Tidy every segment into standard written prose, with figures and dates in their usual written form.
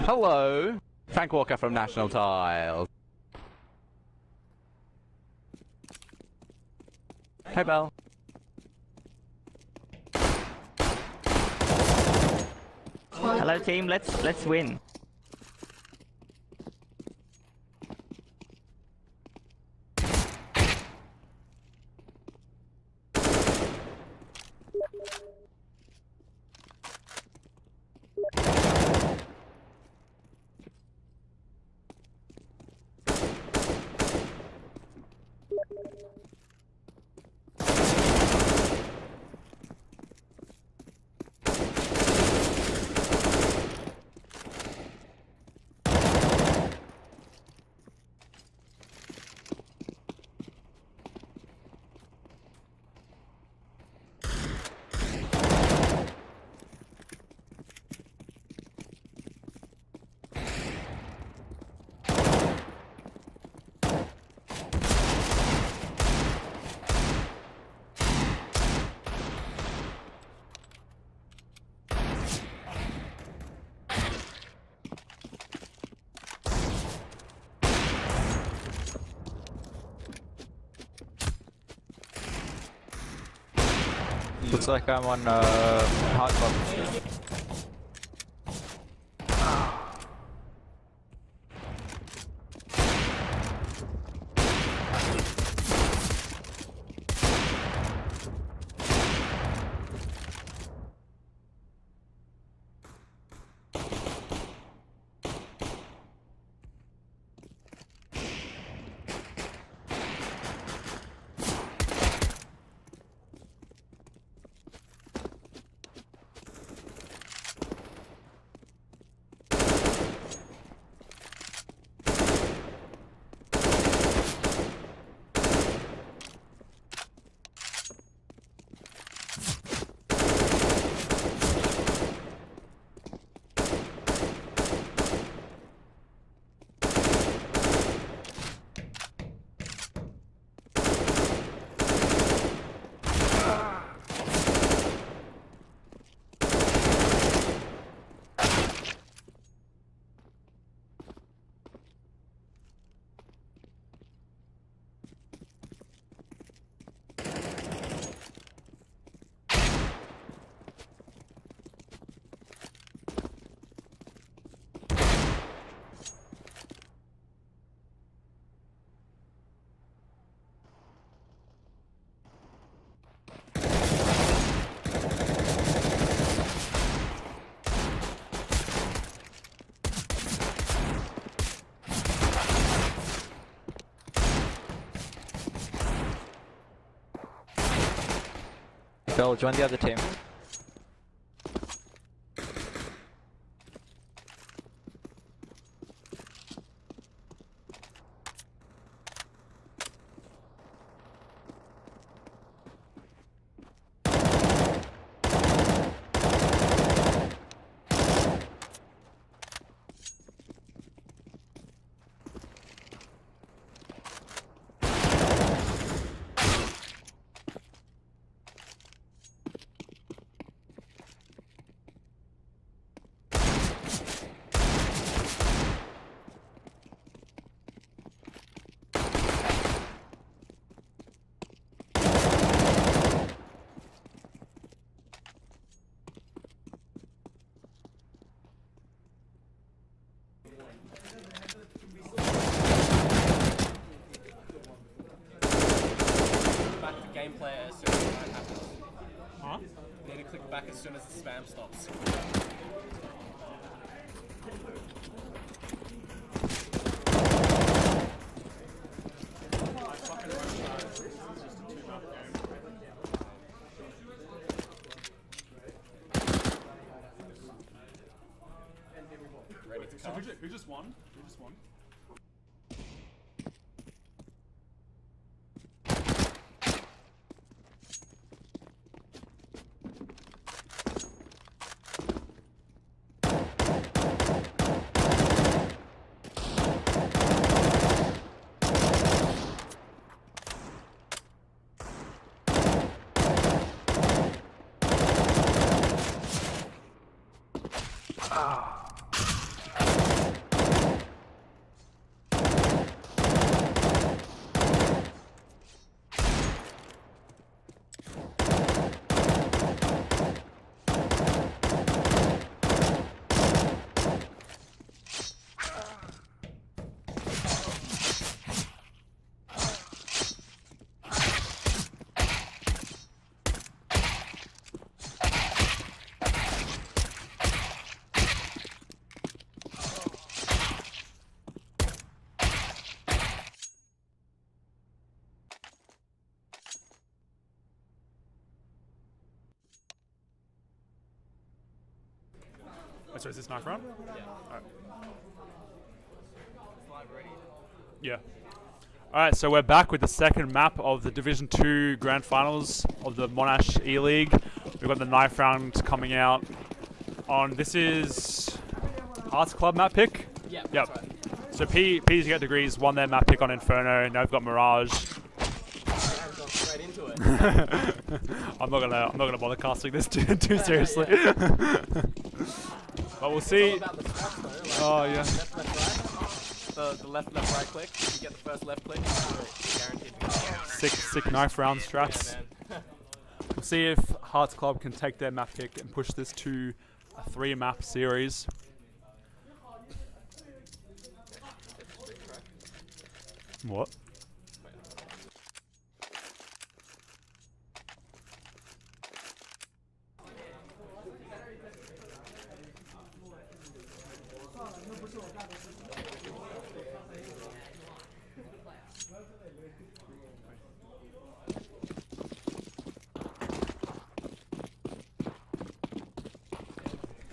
Hello, Frank Walker from National Tiles. Hey, Belle. Hello team, let's win. Looks like I'm on HeartClub. Phil, join the other team. Gameplay as soon as that happens. Huh? You need to click back as soon as the spam stops. Ready to cast? Who just won? Who just won? So is this knife round? Yeah. Alright. Live ready. Yeah. Alright, so we're back with the second map of the Division 2 Grand Finals of the Monash E-League. We've got the knife round coming out on, this is HeartClub map pick? Yeah, Yep. that's right. So P's Get Degrees won their map pick on Inferno, now we've got Mirage. I've gone straight into it. I'm not gonna bother casting this too seriously. But we'll see. It's all about the spots though, like Oh yeah. left, right. The left, right click. If you get the first left click, you're guaranteed to go. Sick knife round strats. Yeah, man. We'll see if HeartClub can take their map pick and push this to a 3-map series. What?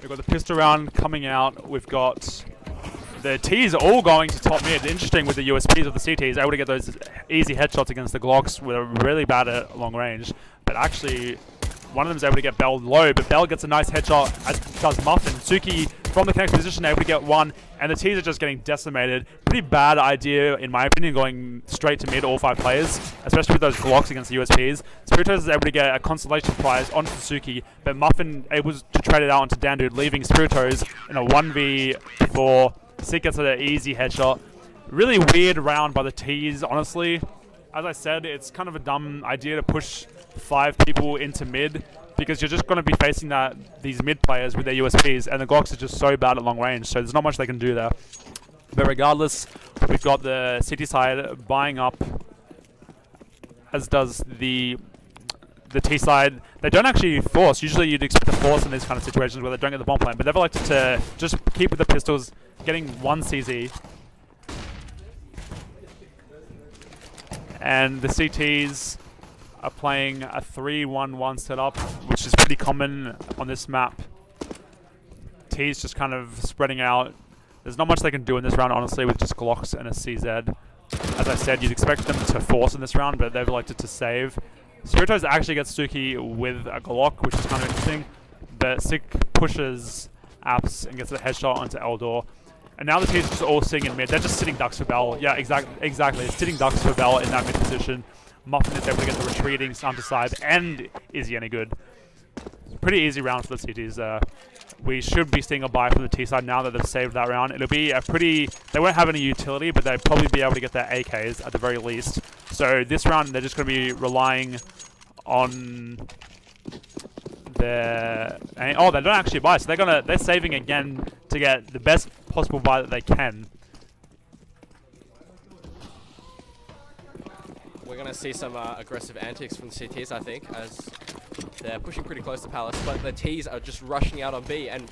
We've got the pistol round coming out. We've got the T's all going to top mid. Interesting with the USPs of the CTs, able to get those easy headshots against the Glocks, with a really bad at long range. But actually, one of them is able to get Bell low, but Bell gets a nice headshot, as does Muffin. Suki from the connect position able to get one, and the T's are just getting decimated. Pretty bad idea, in my opinion, going straight to mid all 5 players, especially with those Glocks against the USPs. Spiritos is able to get a consolation prize onto Suki, but Muffin able to trade it out onto Dandude, leaving Spiritos in a 1v4. Sick gets an easy headshot. Really weird round by the T's, honestly. As I said, it's kind of a dumb idea to push 5 people into mid, because you're just going to be facing these mid players with their USPs, and the Glocks are just so bad at long range, so there's not much they can do there. But regardless, we've got the City side buying up, as does the T side. They don't actually force. Usually you'd expect to force in these kind of situations where they don't get the bomb plant, but they've elected to just keep with the pistols, getting 1 CZ. And the CTs are playing a 3-1-1 setup, which is pretty common on this map. T's just kind of spreading out. There's not much they can do in this round, honestly, with just Glocks and a CZ. As I said, you'd expect them to force in this round, but they've elected to save. Spiritos actually gets Suki with a Glock, which is kind of interesting. But Sick pushes Apps and gets a headshot onto Eldor. And now the team's just all sitting in mid. They're just sitting ducks for Bell. Yeah, exactly. It's sitting ducks for Bell in that mid position. Muffin is able to get the retreating Santa side, and is he any good? Pretty easy round for the CTs. We should be seeing a buy from the T side now that they've saved that round. It'll be a pretty... They won't have any utility, but they'll probably be able to get their AKs at the very least. So this round, they're just going to be relying on their... Oh, they don't actually buy, so they're saving again to get the best possible buy that they can. We're going to see some aggressive antics from the CTs, I think, as they're pushing pretty close to Palace, but the T's are just rushing out on B, and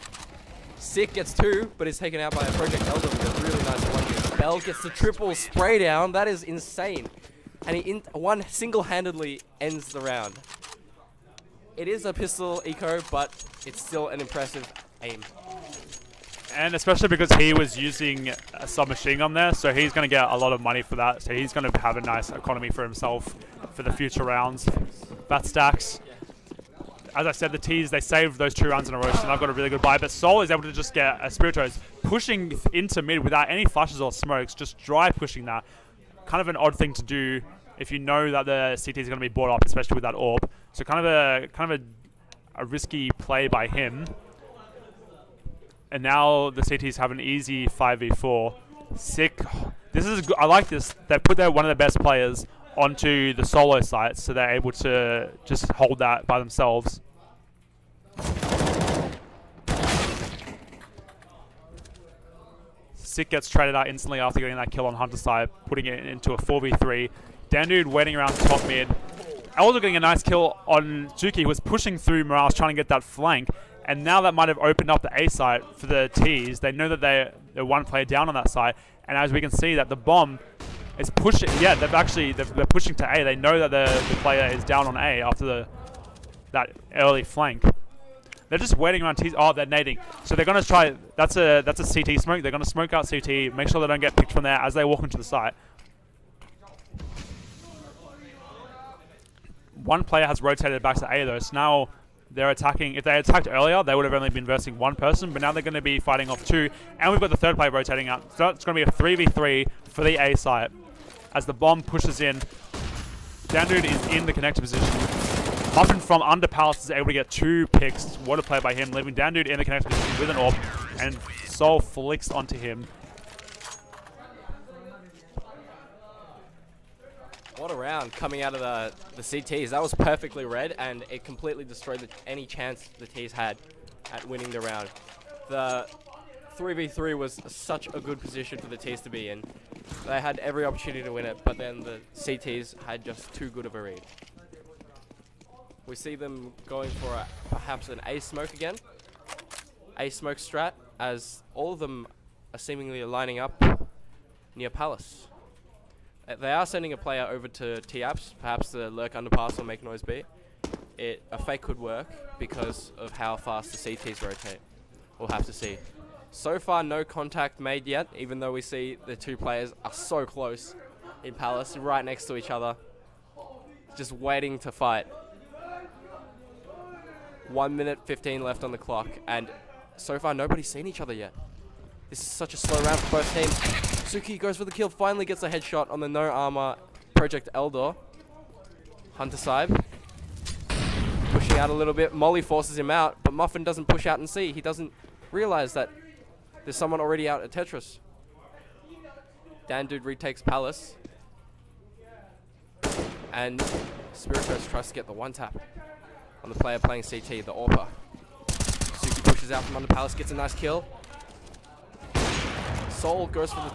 Sick gets 2, but is taken out by a Project Elder with a really nice one. Bell gets the triple spray down. That is insane. And he single-handedly ends the round. It is a pistol eco, but it's still an impressive aim. And especially because he was using a submachine gun there, so he's going to get a lot of money for that. So he's going to have a nice economy for himself for the future rounds. That stacks. As I said, the T's, they saved those 2 rounds in a row, so I've got a really good buy. But Sol is able to just get a Spiritos pushing into mid without any flashes or smokes, just dry pushing that. Kind of an odd thing to do if you know that the CT is going to be bought up, especially with that AWP. So kind of a risky play by him. And now the CTs have an easy 5v4. Sick. This is good. I like this. They put one of their best players onto the solo site, so they're able to just hold that by themselves. Sick gets traded out instantly after getting that kill on Hunter's side, putting it into a 4v3. Dandude waiting around top mid. Elder getting a nice kill on Suki, who was pushing through Morales trying to get that flank. And now that might have opened up the A site for the T's. They know that they're 1 player down on that side. And as we can see, that the bomb is pushing. Yeah, they're pushing to A. They know that the player is down on A after that early flank. They're just waiting around T's. Oh, they're nading. So they're going to try. That's a CT smoke. They're going to smoke out CT, make sure they don't get picked from there as they walk into the site. One player has rotated back to A though, so now they're attacking. If they attacked earlier, they would have only been versing one person, but now they're going to be fighting off two. And we've got the third player rotating out. So it's going to be a 3v3 for the A site. As the bomb pushes in, Dandude is in the connector position. Muffin from under Palace is able to get 2 picks. What a play by him, leaving Dandude in the connector position with an AWP, and Soul flicks onto him. What a round coming out of the CTs. That was perfectly read, and it completely destroyed any chance the Ts had at winning the round. The 3v3 was such a good position for the Ts to be in. They had every opportunity to win it, but then the CTs had just too good of a read. We see them going for perhaps an A smoke again. A smoke strat, as all of them are seemingly lining up near Palace. They are sending a player over to T-Apps. Perhaps the lurk underpass will make noise B. A fake could work because of how fast the CTs rotate. We'll have to see. So far, no contact made yet, even though we see the two players are so close in Palace, right next to each other, just waiting to fight. 1 minute 15 left on the clock, and so far nobody's seen each other yet. This is such a slow round for both teams. Suki goes for the kill, finally gets a headshot on the no armor Project Eldor. Hunter Saib pushing out a little bit. Molly forces him out, but Muffin doesn't push out and see. He doesn't realize that there's someone already out at Tetris. Dandude retakes Palace. And Spiritus tries to get the one tap on the player playing CT, the AWPer. Suki pushes out from under Palace, gets a nice kill. Soul goes for the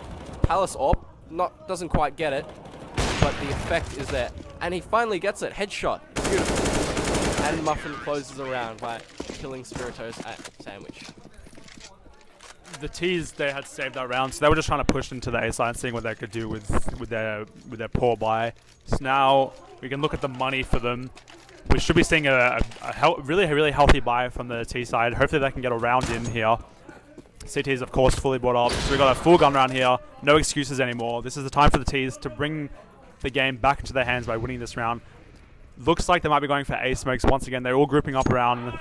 Palace AWP, doesn't quite get it, but the effect is there. And he finally gets it, headshot, beautiful. And Muffin closes around by killing Spiritus at Sandwich. The T's, they had saved that round, so they were just trying to push into the A side and seeing what they could do with their poor buy. So now we can look at the money for them. We should be seeing a really healthy buy from the T side. Hopefully they can get a round in here. CT is of course fully bought up, so we've got a full gun round here. No excuses anymore. This is the time for the T's to bring the game back into their hands by winning this round. Looks like they might be going for A smokes once again. They're all grouping up around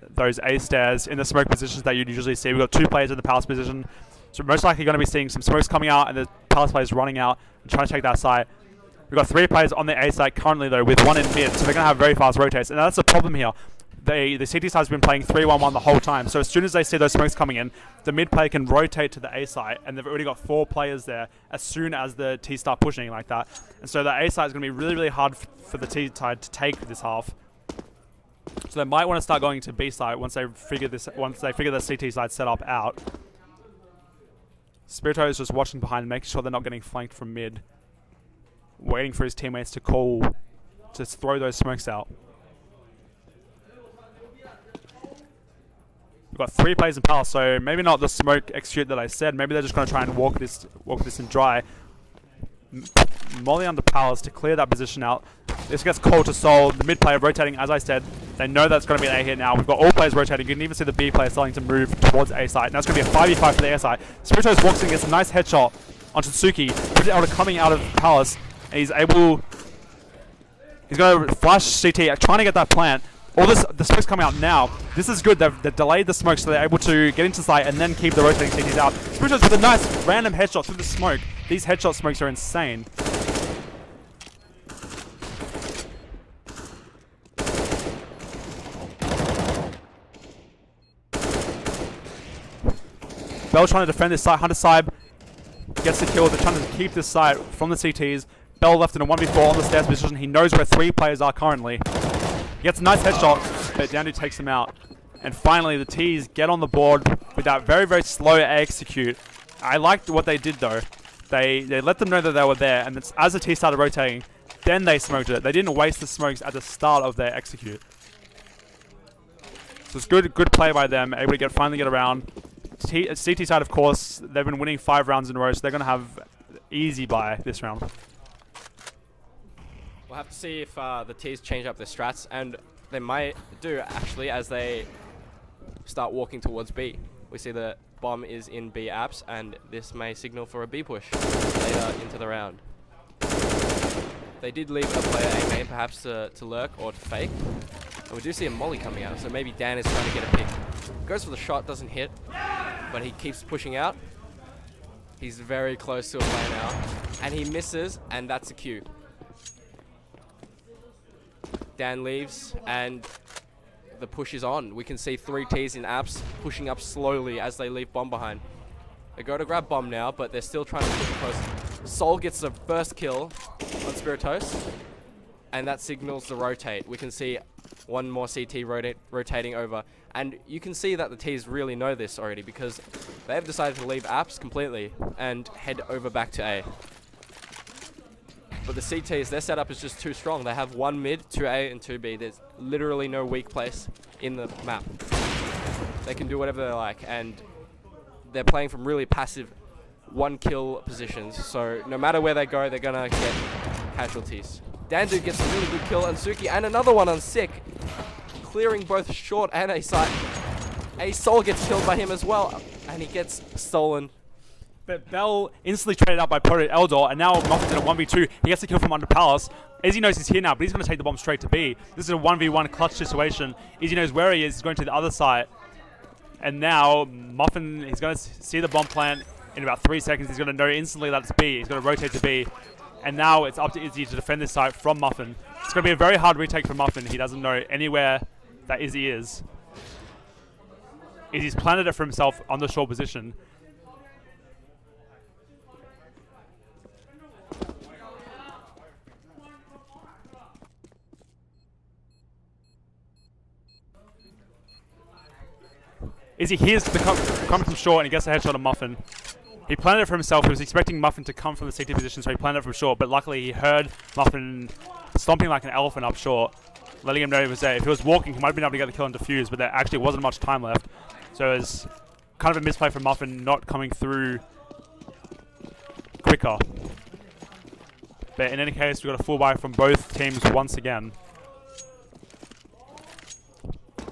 those A stairs in the smoke positions that you'd usually see. We've got 2 players in the Palace position, so we're most likely going to be seeing some smokes coming out and the Palace players running out and trying to take that site. We've got 3 players on the A site currently though, with 1 in mid, so they're going to have very fast rotates, and that's the problem here. The CT side's been playing 3-1-1 the whole time, so as soon as they see those smokes coming in, the mid player can rotate to the A site, and they've already got 4 players there as soon as the T start pushing like that. And so the A site is going to be really hard for the T side to take this half. So they might want to start going to B site once they figure the CT side setup out. Spirito is just watching behind, making sure they're not getting flanked from mid, waiting for his teammates to call to throw those smokes out. We've got 3 players in Palace, so maybe not the smoke execute that I said. Maybe they're just going to try and walk this in dry. Molly under Palace to clear that position out. This gets called to Soul. The mid player rotating, as I said. They know that's going to be an A here now. We've got all players rotating. You can even see the B player starting to move towards A site. Now it's going to be a 5v5 for the A site. Spiritos walks in, gets a nice headshot onto Tsuki. Elder coming out of Palace. And he's going to flash CT, trying to get that plant. The smoke's coming out now. This is good. They've delayed the smoke, so they're able to get into sight and then keep the rotating CTs out. Spiritos with a nice random headshot through the smoke. These headshot smokes are insane. Bell trying to defend this site. Hunter Saib gets the kill. They're trying to keep this site from the CTs. Bell left in a 1v4 on the stairs position. He knows where 3 players are currently. He gets a nice headshot, but Dandu takes him out. And finally, the T's get on the board with that very slow execute. I liked what they did though. They let them know that they were there, and as the T started rotating, then they smoked it. They didn't waste the smokes at the start of their execute. So it's good play by them, able to finally get around. CT side, of course, they've been winning 5 rounds in a row, so they're going to have easy bye this round. We'll have to see if the T's change up their strats, and they might do actually as they start walking towards B. We see the bomb is in B apps, and this may signal for a B push later into the round. They did leave a player A main perhaps to lurk or to fake. And we do see a molly coming out, so maybe Dan is trying to get a pick. Goes for the shot, doesn't hit, but he keeps pushing out. He's very close to a player now, and he misses, and that's a Q. Dan leaves, and the push is on. We can see 3 Ts in apps pushing up slowly as they leave bomb behind. They go to grab bomb now, but they're still trying to push close. Sol gets the first kill on Spiritos, and that signals the rotate. We can see one more CT rotating over, and you can see that the Ts really know this already because they've decided to leave apps completely and head over back to A. But the CTs, their setup is just too strong. They have 1 mid, 2 A, and 2 B. There's literally no weak place in the map. They can do whatever they like, and they're playing from really passive 1-kill positions. So no matter where they go, they're gonna get casualties. Dandu gets a really good kill on Suki, and another one on Sick, clearing both short and A site. A Sol gets killed by him as well, and he gets stolen. But Bell instantly traded out by Project Eldor, and now Muffin's in a 1v2. He gets the kill from under Palace. Izzy knows he's here now, but he's going to take the bomb straight to B. This is a 1v1 clutch situation. Izzy knows where he is. He's going to the other side. And now Muffin, he's going to see the bomb plant in about 3 seconds. He's going to know instantly that it's B. He's going to rotate to B. And now it's up to Izzy to defend this site from Muffin. It's going to be a very hard retake for Muffin. He doesn't know anywhere that Izzy is. Izzy's planted it for himself on the short position. Izzy hears the coming from short and he gets a headshot on Muffin. He planted it for himself. He was expecting Muffin to come from the CT position, so he planted it from short, but luckily he heard Muffin stomping like an elephant up short, letting him know he was there. If he was walking, he might have been able to get the kill and defuse, but there actually wasn't much time left. So it was kind of a misplay from Muffin not coming through quicker. But in any case, we got a full buy from both teams once again.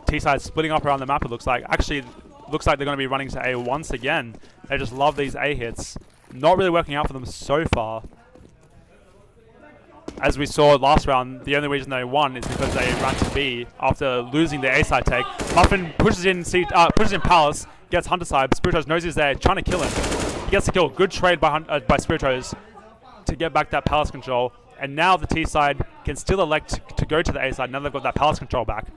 T-side splitting up around the map, it looks like. Actually, looks like they're going to be running to A once again. They just love these A hits. Not really working out for them so far. As we saw last round, the only reason they won is because they ran to B after losing the A side take. Muffin pushes in Palace, gets Hunter side, but Spiritos knows he's there, trying to kill him. He gets the kill. Good trade by Spiritos to get back that Palace control. And now the T side can still elect to go to the A side. Now they've got that Palace control back.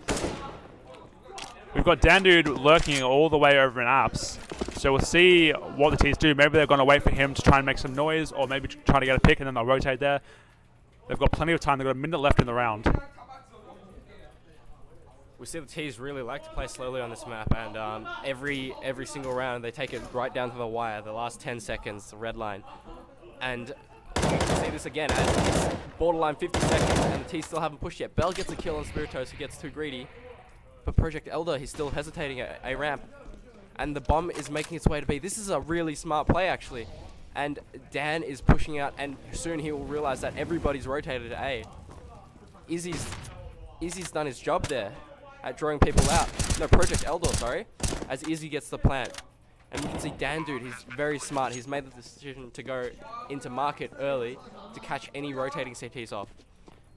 We've got Dandude lurking all the way over in apps. So we'll see what the T's do. Maybe they're going to wait for him to try and make some noise, or maybe try to get a pick and then they'll rotate there. They've got plenty of time. They've got a minute left in the round. We see the T's really like to play slowly on this map, and every single round they take it right down to the wire, the last 10 seconds, the red line. And you can see this again, as it's borderline 50 seconds, and the T's still haven't pushed yet. Bell gets a kill on Spiritos, who gets too greedy. But Project Elder, he's still hesitating at A ramp. And the bomb is making its way to B. This is a really smart play, actually. And Dan is pushing out, and soon he will realize that everybody's rotated to A. Izzy's done his job there at drawing people out. No, Project Elder, sorry. As Izzy gets the plant. And you can see Dan Dude, he's very smart. He's made the decision to go into market early to catch any rotating CTs off.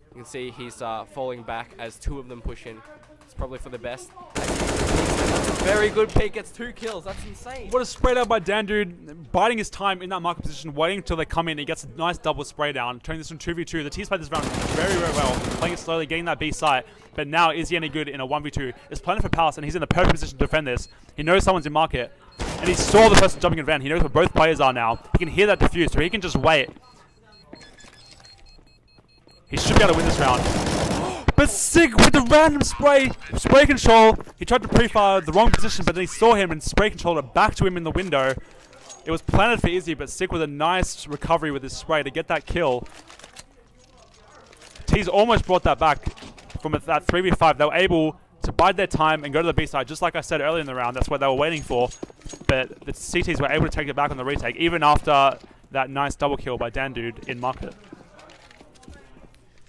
You can see he's falling back as 2 of them push in. It's probably for the best. That's a very good pick. Gets 2 kills. That's insane. What a spray down by Dandude, biding his time in that market position, waiting until they come in. He gets a nice double spray down, turning this from 2v2. The T's played this round very, very well, playing it slowly, getting that B site. But now, is he any good in a 1v2? It's planning for Palace, and he's in the perfect position to defend this. He knows someone's in market, and he saw the person jumping in van. He knows where both players are now. He can hear that diffuse, so he can just wait. He should be able to win this round. But Sig with the random spray control. He tried to pre-fire the wrong position, but then he saw him and spray controlled it back to him in the window. It was planted for Izzy, but Sig with a nice recovery with his spray to get that kill. T's almost brought that back from that 3v5. They were able to bide their time and go to the B side, just like I said earlier in the round. That's what they were waiting for. But the CTs were able to take it back on the retake, even after that nice double kill by Dandude in market.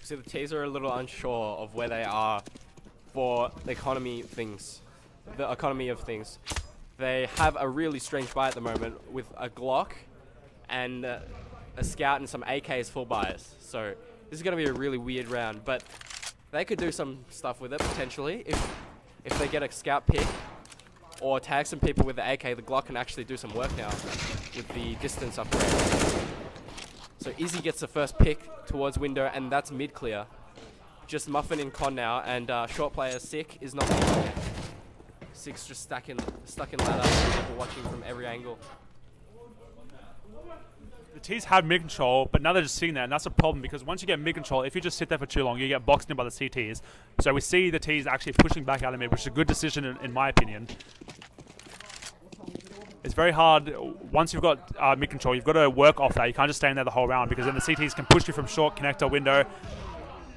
So the T's are a little unsure of where they are for the economy of things. They have a really strange buy at the moment with a Glock and a Scout and some AKs full buys. So this is going to be a really weird round, but they could do some stuff with it potentially if they get a Scout pick or tag some people with the AK. The Glock can actually do some work now with the distance upgrade. So Izzy gets the first pick towards window, and that's mid clear. Just Muffin in con now, and short player Sick is not picking it. Sick's just stuck in ladder, people watching from every angle. The T's have mid control, but now they're just sitting there, and that's a problem because once you get mid control, if you just sit there for too long, you get boxed in by the CTs. So we see the T's actually pushing back out of mid, which is a good decision in my opinion. It's very hard, once you've got mid control, you've got to work off that. You can't just stay in there the whole round because then the CTs can push you from short connector window.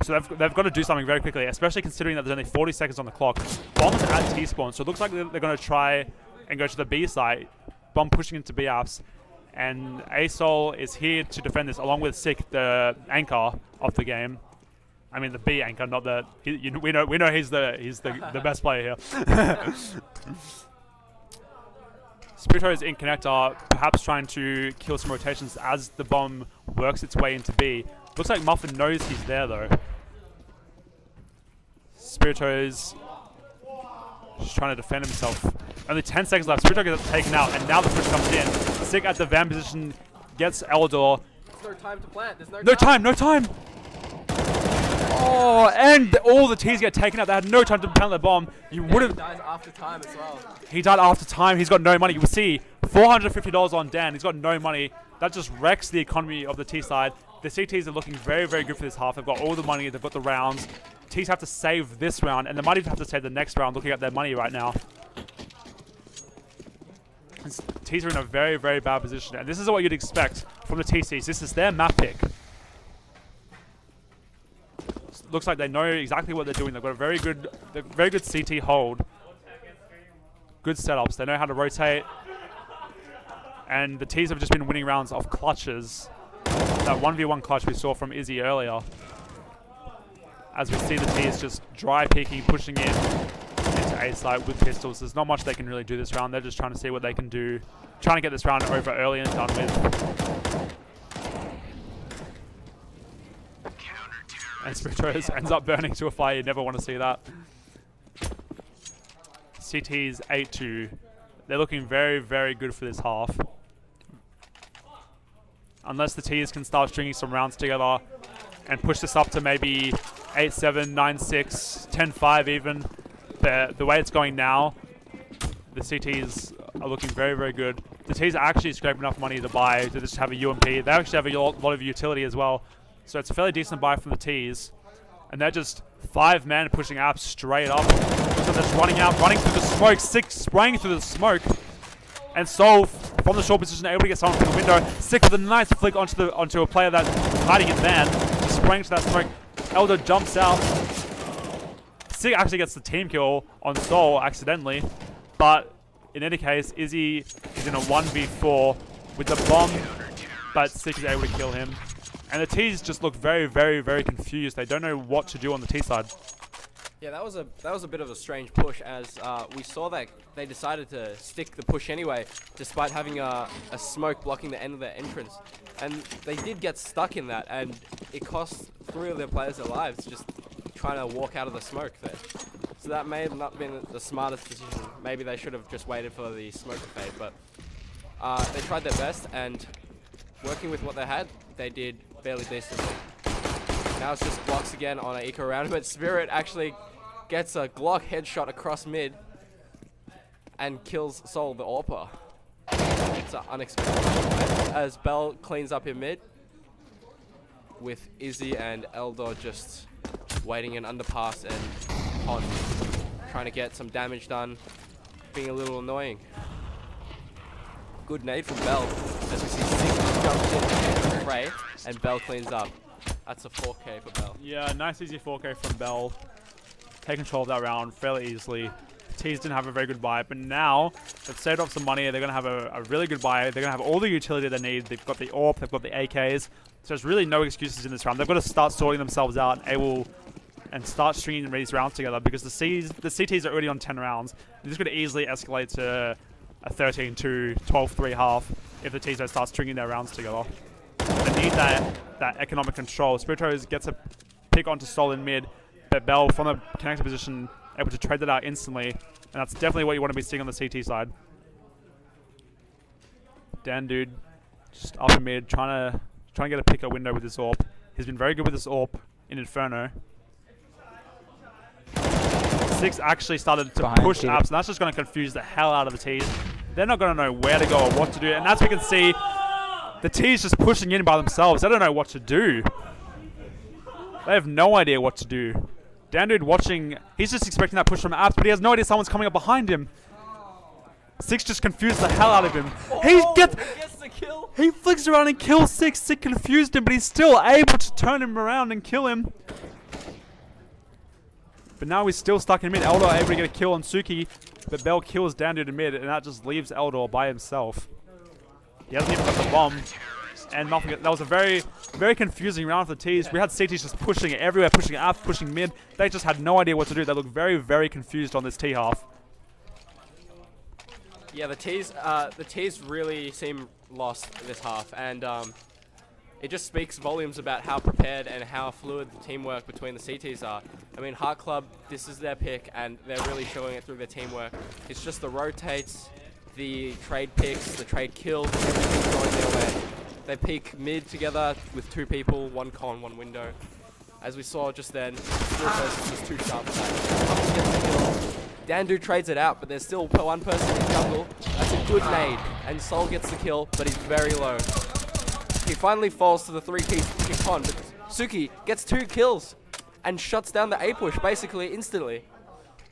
So they've got to do something very quickly, especially considering that there's only 40 seconds on the clock. Bomb's at T-spawn, so it looks like they're going to try and go to the B site. Bomb pushing into B apps. And ASOL is here to defend this, along with Sick, the anchor of the game. I mean, the B anchor, not the... we know he's the best player here. Spirito is in connector, perhaps trying to kill some rotations as the bomb works its way into B. Looks like Muffin knows he's there though. Spirito's just trying to defend himself. Only 10 seconds left. Spirito gets taken out, and now the push comes in. Sick at the van position, gets Eldor. There's no time to plant. There's No time! Oh, and all the T's get taken out. They had no time to plant the bomb. You wouldn't. He dies after time as well. He died after time. He's got no money. You will see $450 on Dan. He's got no money. That just wrecks the economy of the T side. The CTs are looking very, very good for this half. They've got all the money. They've got the rounds. T's have to save this round, and they might even have to save the next round looking at their money right now. T's are in a very, very bad position, and this is what you'd expect from the TCs. This is their map pick. Looks like they know exactly what they're doing. They've got a very good CT hold. Good setups. They know how to rotate. And the T's have just been winning rounds off clutches. That 1v1 clutch we saw from Izzy earlier. As we see the T's just dry peeking, pushing in into A site with pistols. There's not much they can really do this round. They're just trying to see what they can do. Trying to get this round over early and done with. And Spiritos ends up burning to a fire. You never want to see that. CT's 8-2. They're looking very, very good for this half. Unless the T's can start stringing some rounds together and push this up to maybe 8-7, 9-6, 10-5 even. The way it's going now, the CTs are looking very, very good. The T's are actually scraping enough money to buy to just have a UMP. They actually have a lot of utility as well. So it's a fairly decent buy from the T's. And they're just 5 men pushing apps straight up. So they're just running through the smoke. 6 spraying through the smoke. And Sol, from the short position, able to get someone through the window. 6 with a nice flick onto a player that's hiding in van. Just spraying to that smoke. Elder jumps out. Sig actually gets the team kill on Sol accidentally. But in any case, Izzy is in a 1v4 with the bomb. But Sig is able to kill him. And the T's just look very, very, very confused. They don't know what to do on the T side. Yeah, that was a bit of a strange push, as we saw that they decided to stick the push anyway, despite having a smoke blocking the end of their entrance. And they did get stuck in that, and it cost 3 of their players their lives just trying to walk out of the smoke there. So that may have not been the smartest decision. Maybe they should have just waited for the smoke to fade, but they tried their best, and working with what they had, they did fairly decently. Now it's just Glocks again on an eco round, but Spirit actually gets a Glock headshot across mid and kills Sol the AWPer. It's unexpected as Bell cleans up in mid with Izzy and Eldor just waiting in underpass and Pond trying to get some damage done, being a little annoying. Good nade from Bell as we see 6 jumps in the fray and Bell cleans up. That's a 4K for Bell. Yeah, nice easy 4K from Bell. Take control of that round fairly easily. T's didn't have a very good buy, but now they've saved up some money. They're going to have a really good buy. They're going to have all the utility they need. They've got the AWP, they've got the AKs. So there's really no excuses in this round. They've got to start sorting themselves out and able and start stringing these rounds together, because the CTs are already on 10 rounds. This could easily escalate to a 13-2, 12-3 half if the Ts don't start stringing their rounds together. They need that economic control. Spiritos gets a pick onto Sol in mid, but Bell from the connector position able to trade that out instantly, and that's definitely what you want to be seeing on the CT side. Dan Dude just up in mid, trying to get a picker window with his AWP. He's been very good with his AWP in Inferno. Six actually started to push apps, and that's just going to confuse the hell out of the Ts. They're not going to know where to go or what to do, and as we can see, the Ts just pushing in by themselves. They don't know what to do. They have no idea what to do. Dan Dude watching, he's just expecting that push from apps, but he has no idea someone's coming up behind him. Six just confused the hell out of him. He gets the kill. He flicks around and kills Six. Six confused him, but he's still able to turn him around and kill him. But now he's still stuck in mid. Eldor able to get a kill on Suki, but Bell kills Dan Dude in mid, and that just leaves Eldor by himself. He hasn't even got the bomb, and nothing. That was a very, very confusing round for the Ts. We had CTs just pushing it everywhere, pushing it up, pushing mid. They just had no idea what to do. They looked very, very confused on this T half. Yeah, the Ts really seem lost this half, and it just speaks volumes about how prepared and how fluid the teamwork between the CTs are. I mean, HeartClub, this is their pick, and they're really showing it through their teamwork. It's just the rotates, the trade picks, the trade kills, everything's going their way. They peek mid together with two people, one con, one window. As we saw just then, Spiritos is just too sharp for that. Comes, gets the kill. Dandu trades it out, but there's still one person in jungle. That's a good nade, and Sol gets the kill, but he's very low. He finally falls to the 3-key con, but Suki gets 2 kills and shuts down the A push basically instantly.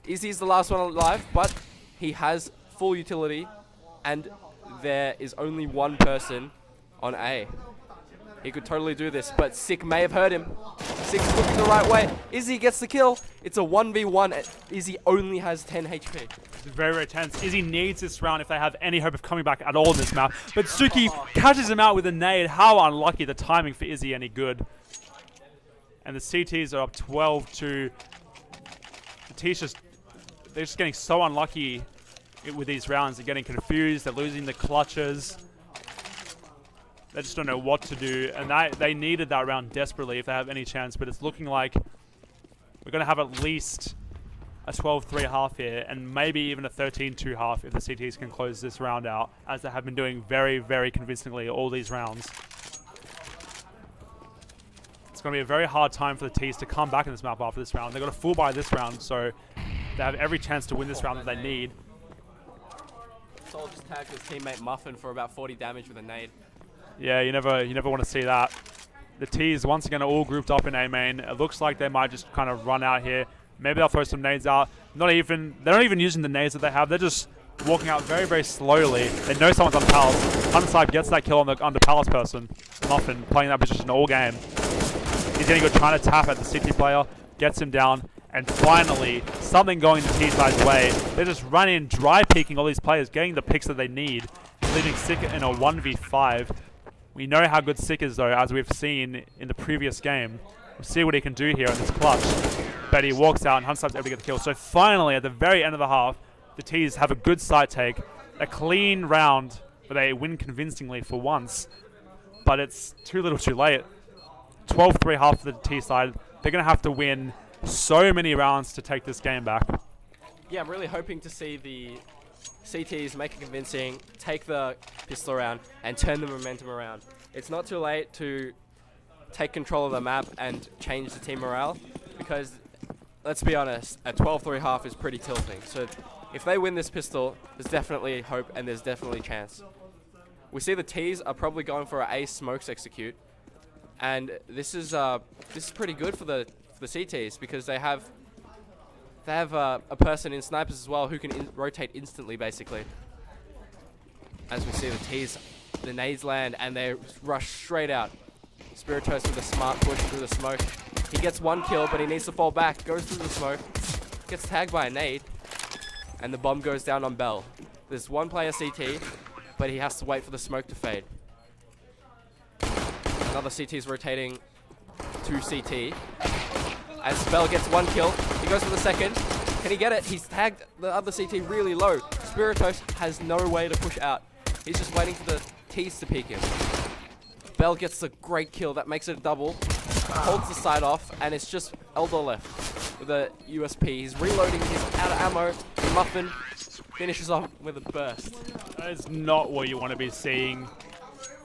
Izzy's the last one alive, but he has full utility, and there is only one person on A. He could totally do this, but Sick may have heard him. Sick's looking the right way. Izzy gets the kill. It's a 1v1. Izzy only has 10 HP. It's very, very tense. Izzy needs this round if they have any hope of coming back at all in this map. But Suki catches him out with a nade. How unlucky. The timing for Izzy any good. And the CTs are up 12-2. The T's they're just getting so unlucky with these rounds. They're getting confused. They're losing the clutches. They just don't know what to do, and they needed that round desperately if they have any chance, but it's looking like we're going to have at least a 12-3 half here, and maybe even a 13-2 half if the CTs can close this round out, as they have been doing very, very convincingly all these rounds. It's going to be a very hard time for the Ts to come back in this map after this round. They've got a full buy this round, so they have every chance to win this round that they need. Sol just tagged his teammate Muffin for about 40 damage with a nade. Yeah, you never want to see that. The Ts once again are all grouped up in A main. It looks like they might just kind of run out here. Maybe they'll throw some nades out. They're not even using the nades that they have. They're just walking out very, very slowly. They know someone's on Palace. Unside gets that kill on the under Palace person. Muffin playing that position all game. He's getting good, trying to tap at the CT player, gets him down, and finally something going the T-side's way. They just run in, dry peeking all these players, getting the picks that they need, leaving Sick in a 1v5. We know how good Sick is, though, as we've seen in the previous game. We'll see what he can do here in this clutch. But he walks out, and Huntslide's able to get the kill. So finally, at the very end of the half, the Ts have a good side take. A clean round, where they win convincingly for once. But it's too little too late. 12-3 half for the T side. They're going to have to win so many rounds to take this game back. Yeah, I'm really hoping to see the CTs make it convincing, take the pistol around, and turn the momentum around. It's not too late to take control of the map and change the team morale, because, let's be honest, a 12-3 half is pretty tilting. So if they win this pistol, there's definitely hope and there's definitely chance. We see the Ts are probably going for an ace smokes execute, and this is pretty good for the CTs, because they have a person in snipers as well who can rotate instantly, basically. As we see the nades land, and they rush straight out. Spiritos with a smart push through the smoke. He gets 1 kill, but he needs to fall back. Goes through the smoke. Gets tagged by a nade. And the bomb goes down on Bell. There's one player CT, but he has to wait for the smoke to fade. Another CT is rotating to CT. And Spell gets one kill. He goes for the second. Can he get it? He's tagged the other CT really low. Spiritos has no way to push out. He's just waiting for the T's to peek him. Bell gets a great kill. That makes it a double. Holds the side off, and it's just Eldor left with a USP. He's reloading. He's out of ammo. Muffin finishes off with a burst. That is not what you want to be seeing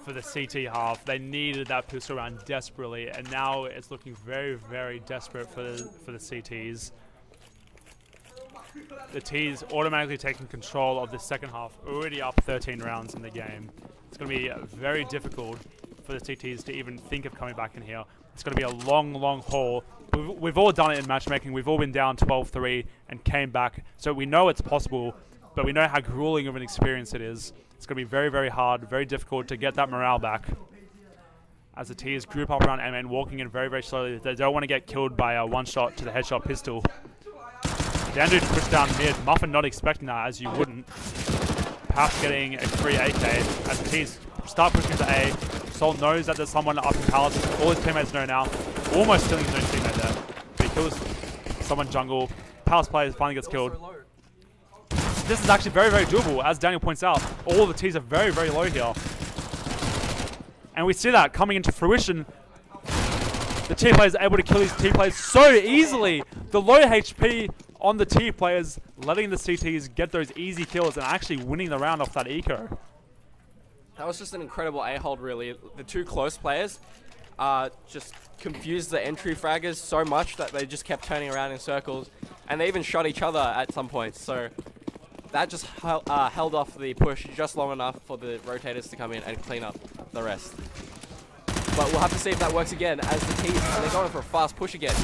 for the CT half. They needed that pistol round desperately, and now it's looking very, very desperate for the CTs. The T's automatically taking control of the second half, already up 13 rounds in the game. It's going to be very difficult for the CTs to even think of coming back in here. It's going to be a long, long haul. We've all done it in matchmaking. We've all been down 12-3 and came back. So we know it's possible, but we know how grueling of an experience it is. It's going to be very, very hard, very difficult to get that morale back. As the T's group up around MN, walking in very, very slowly. They don't want to get killed by a one-shot to the headshot pistol. Dandu pushed down mid. Muffin not expecting that, as you wouldn't. Perhaps getting a free AK as the T's start pushing to A. Sol knows that there's someone up in Palace. All his teammates know now. Almost killing his own teammate there. But he kills someone jungle. Palace player finally gets killed. This is actually very, very doable. As Daniel points out, all the T's are very, very low here. And we see that coming into fruition. The T players are able to kill these T players so easily. The low HP on the T players, letting the CTs get those easy kills and actually winning the round off that eco. That was just an incredible A-hold, really. The two close players just confused the entry fraggers so much that they just kept turning around in circles, and they even shot each other at some points. So that just held off the push just long enough for the rotators to come in and clean up the rest. But we'll have to see if that works again, as the T's, they're going for a fast push again.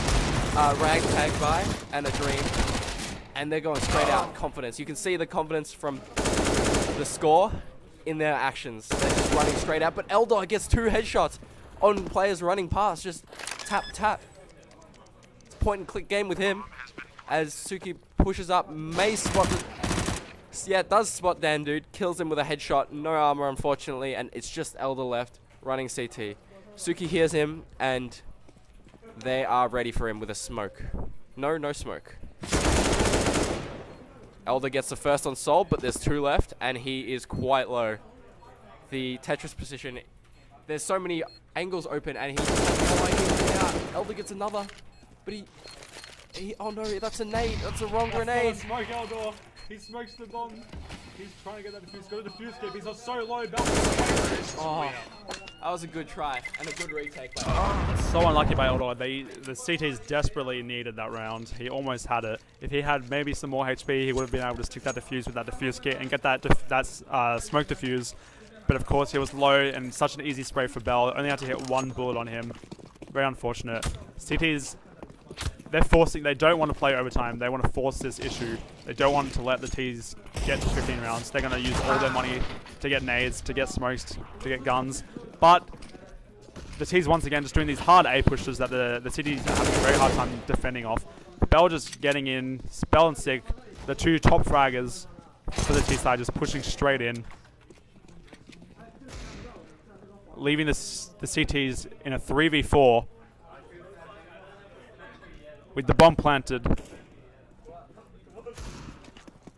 Rag tagged by, and a Dream. And they're going straight out, confidence. You can see the confidence from the score in their actions. They're just running straight out, but Eldor gets 2 headshots on players running past, just tap, tap. It's a point and click game with him, as Suki pushes up, may spot the... Yeah, it does spot Dan Dude, kills him with a headshot, no armor unfortunately, and it's just Eldor left running CT. Suki hears him, and they are ready for him with a smoke. No smoke. Elder gets the first on Sol, but there's 2 left, and he is quite low. The Tetris position, there's so many angles open, and he has no idea where they are. Elder gets another, but he oh no, that's a nade. That's a wrong grenade. Smoke Eldor. He smokes the bomb. He's trying to get that defuse. Got a defuse kit. He's not so low. Oh, that was a good try and a good retake. So unlucky by Eldor. The CTs desperately needed that round. He almost had it. If he had maybe some more HP, he would have been able to stick that defuse with that defuse kit and get that smoke defuse. But of course, he was low and such an easy spray for Bell. Only had to hit 1 bullet on him. Very unfortunate. CTs, they're forcing. They don't want to play overtime. They want to force this issue. They don't want to let the T's get to 15 rounds. They're going to use all their money to get nades, to get smokes, to get guns. But the T's once again just doing these hard A pushes that the CTs are having a very hard time defending off. Bell just getting in. Spell and Sick, the 2 top fraggers for the T side, just pushing straight in, leaving the CTs in a 3v4 with the bomb planted.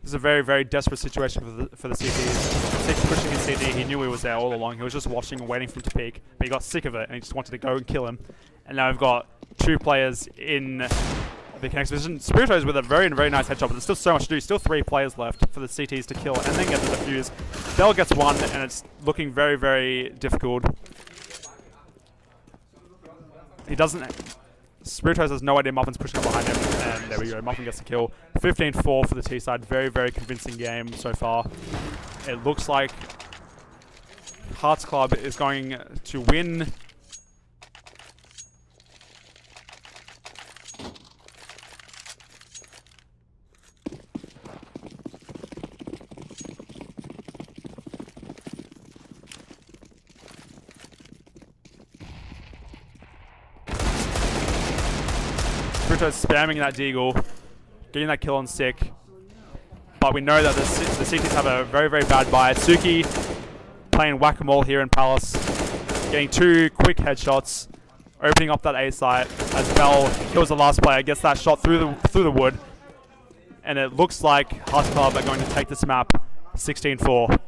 This is a very, very desperate situation for the CTs. Sick pushing his CT. He knew he was there all along. He was just watching and waiting for him to peek, but he got sick of it and he just wanted to go and kill him. And now we've got 2 players in the connection position. Spiritos with a very, very nice headshot, but there's still so much to do. Still 3 players left for the CTs to kill and then get the defuse. Bell gets 1, and it's looking very, very difficult. He doesn't... Spiritos has no idea Muffin's pushing up behind him, and there we go. Muffin gets the kill. 15-4 for the T side. Very, very convincing game so far. It looks like HeartClub is going to win. Spiritos spamming that deagle, getting that kill on Sick. But we know that the CTs have a very, very bad buy. Suki playing whack-a-mole here in Palace, getting 2 quick headshots. opening up that A site as Bell kills the last player, gets that shot through the wood, and it looks like HeartClub are going to take this map 16-4.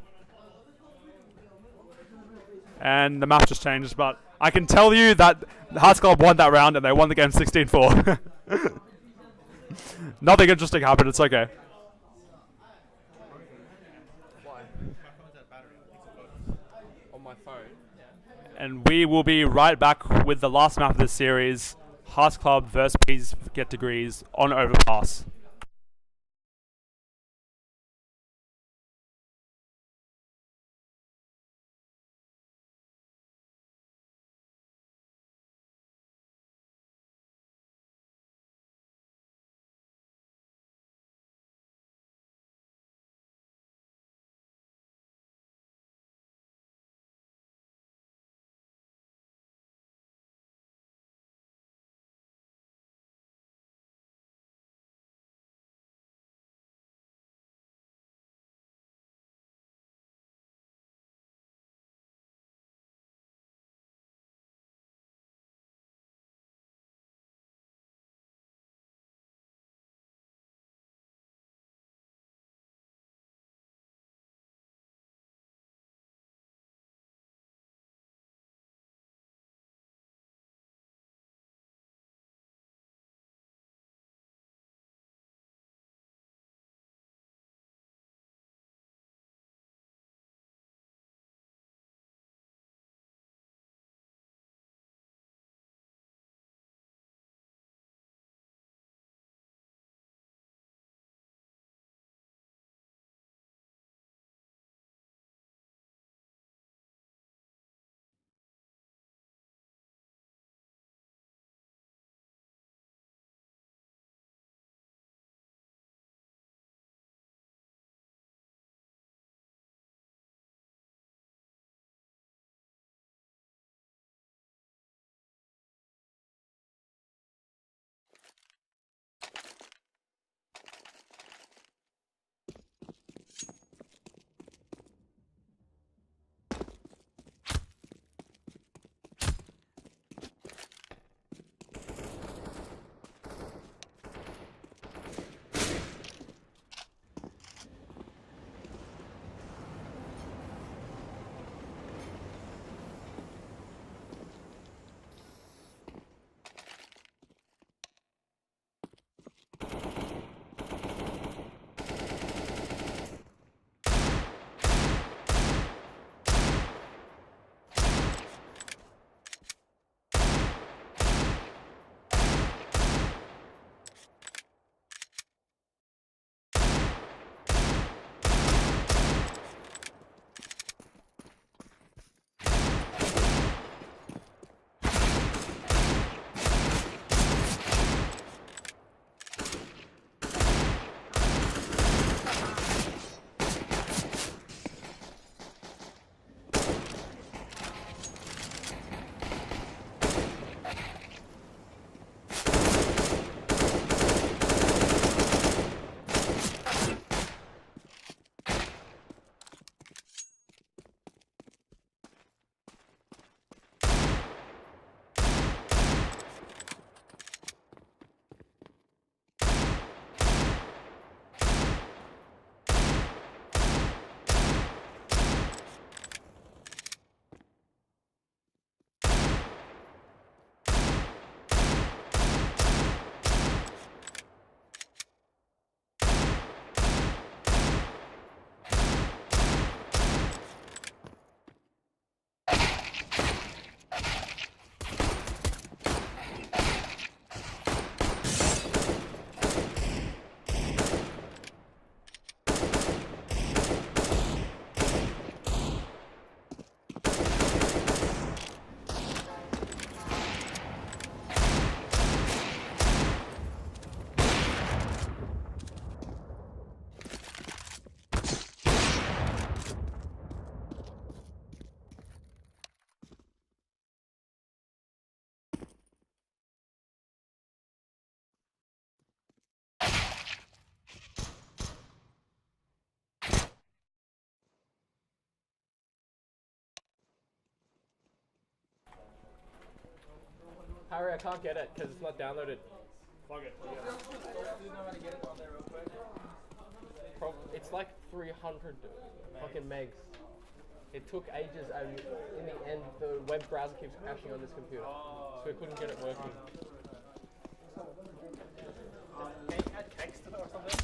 And the map just changed, but I can tell you that HeartClub won that round and they won the game 16-4. Nothing interesting happened, it's okay. On my phone. And we will be right back with the last map of this series, HeartClub versus Please Get Degrees on Overpass. Harry, I can't get it because it's not downloaded. Fuck it. It's like 300 fucking megs. It took ages, and in the end, the web browser keeps crashing on this computer, so we couldn't get it working. Can you add text to it or something?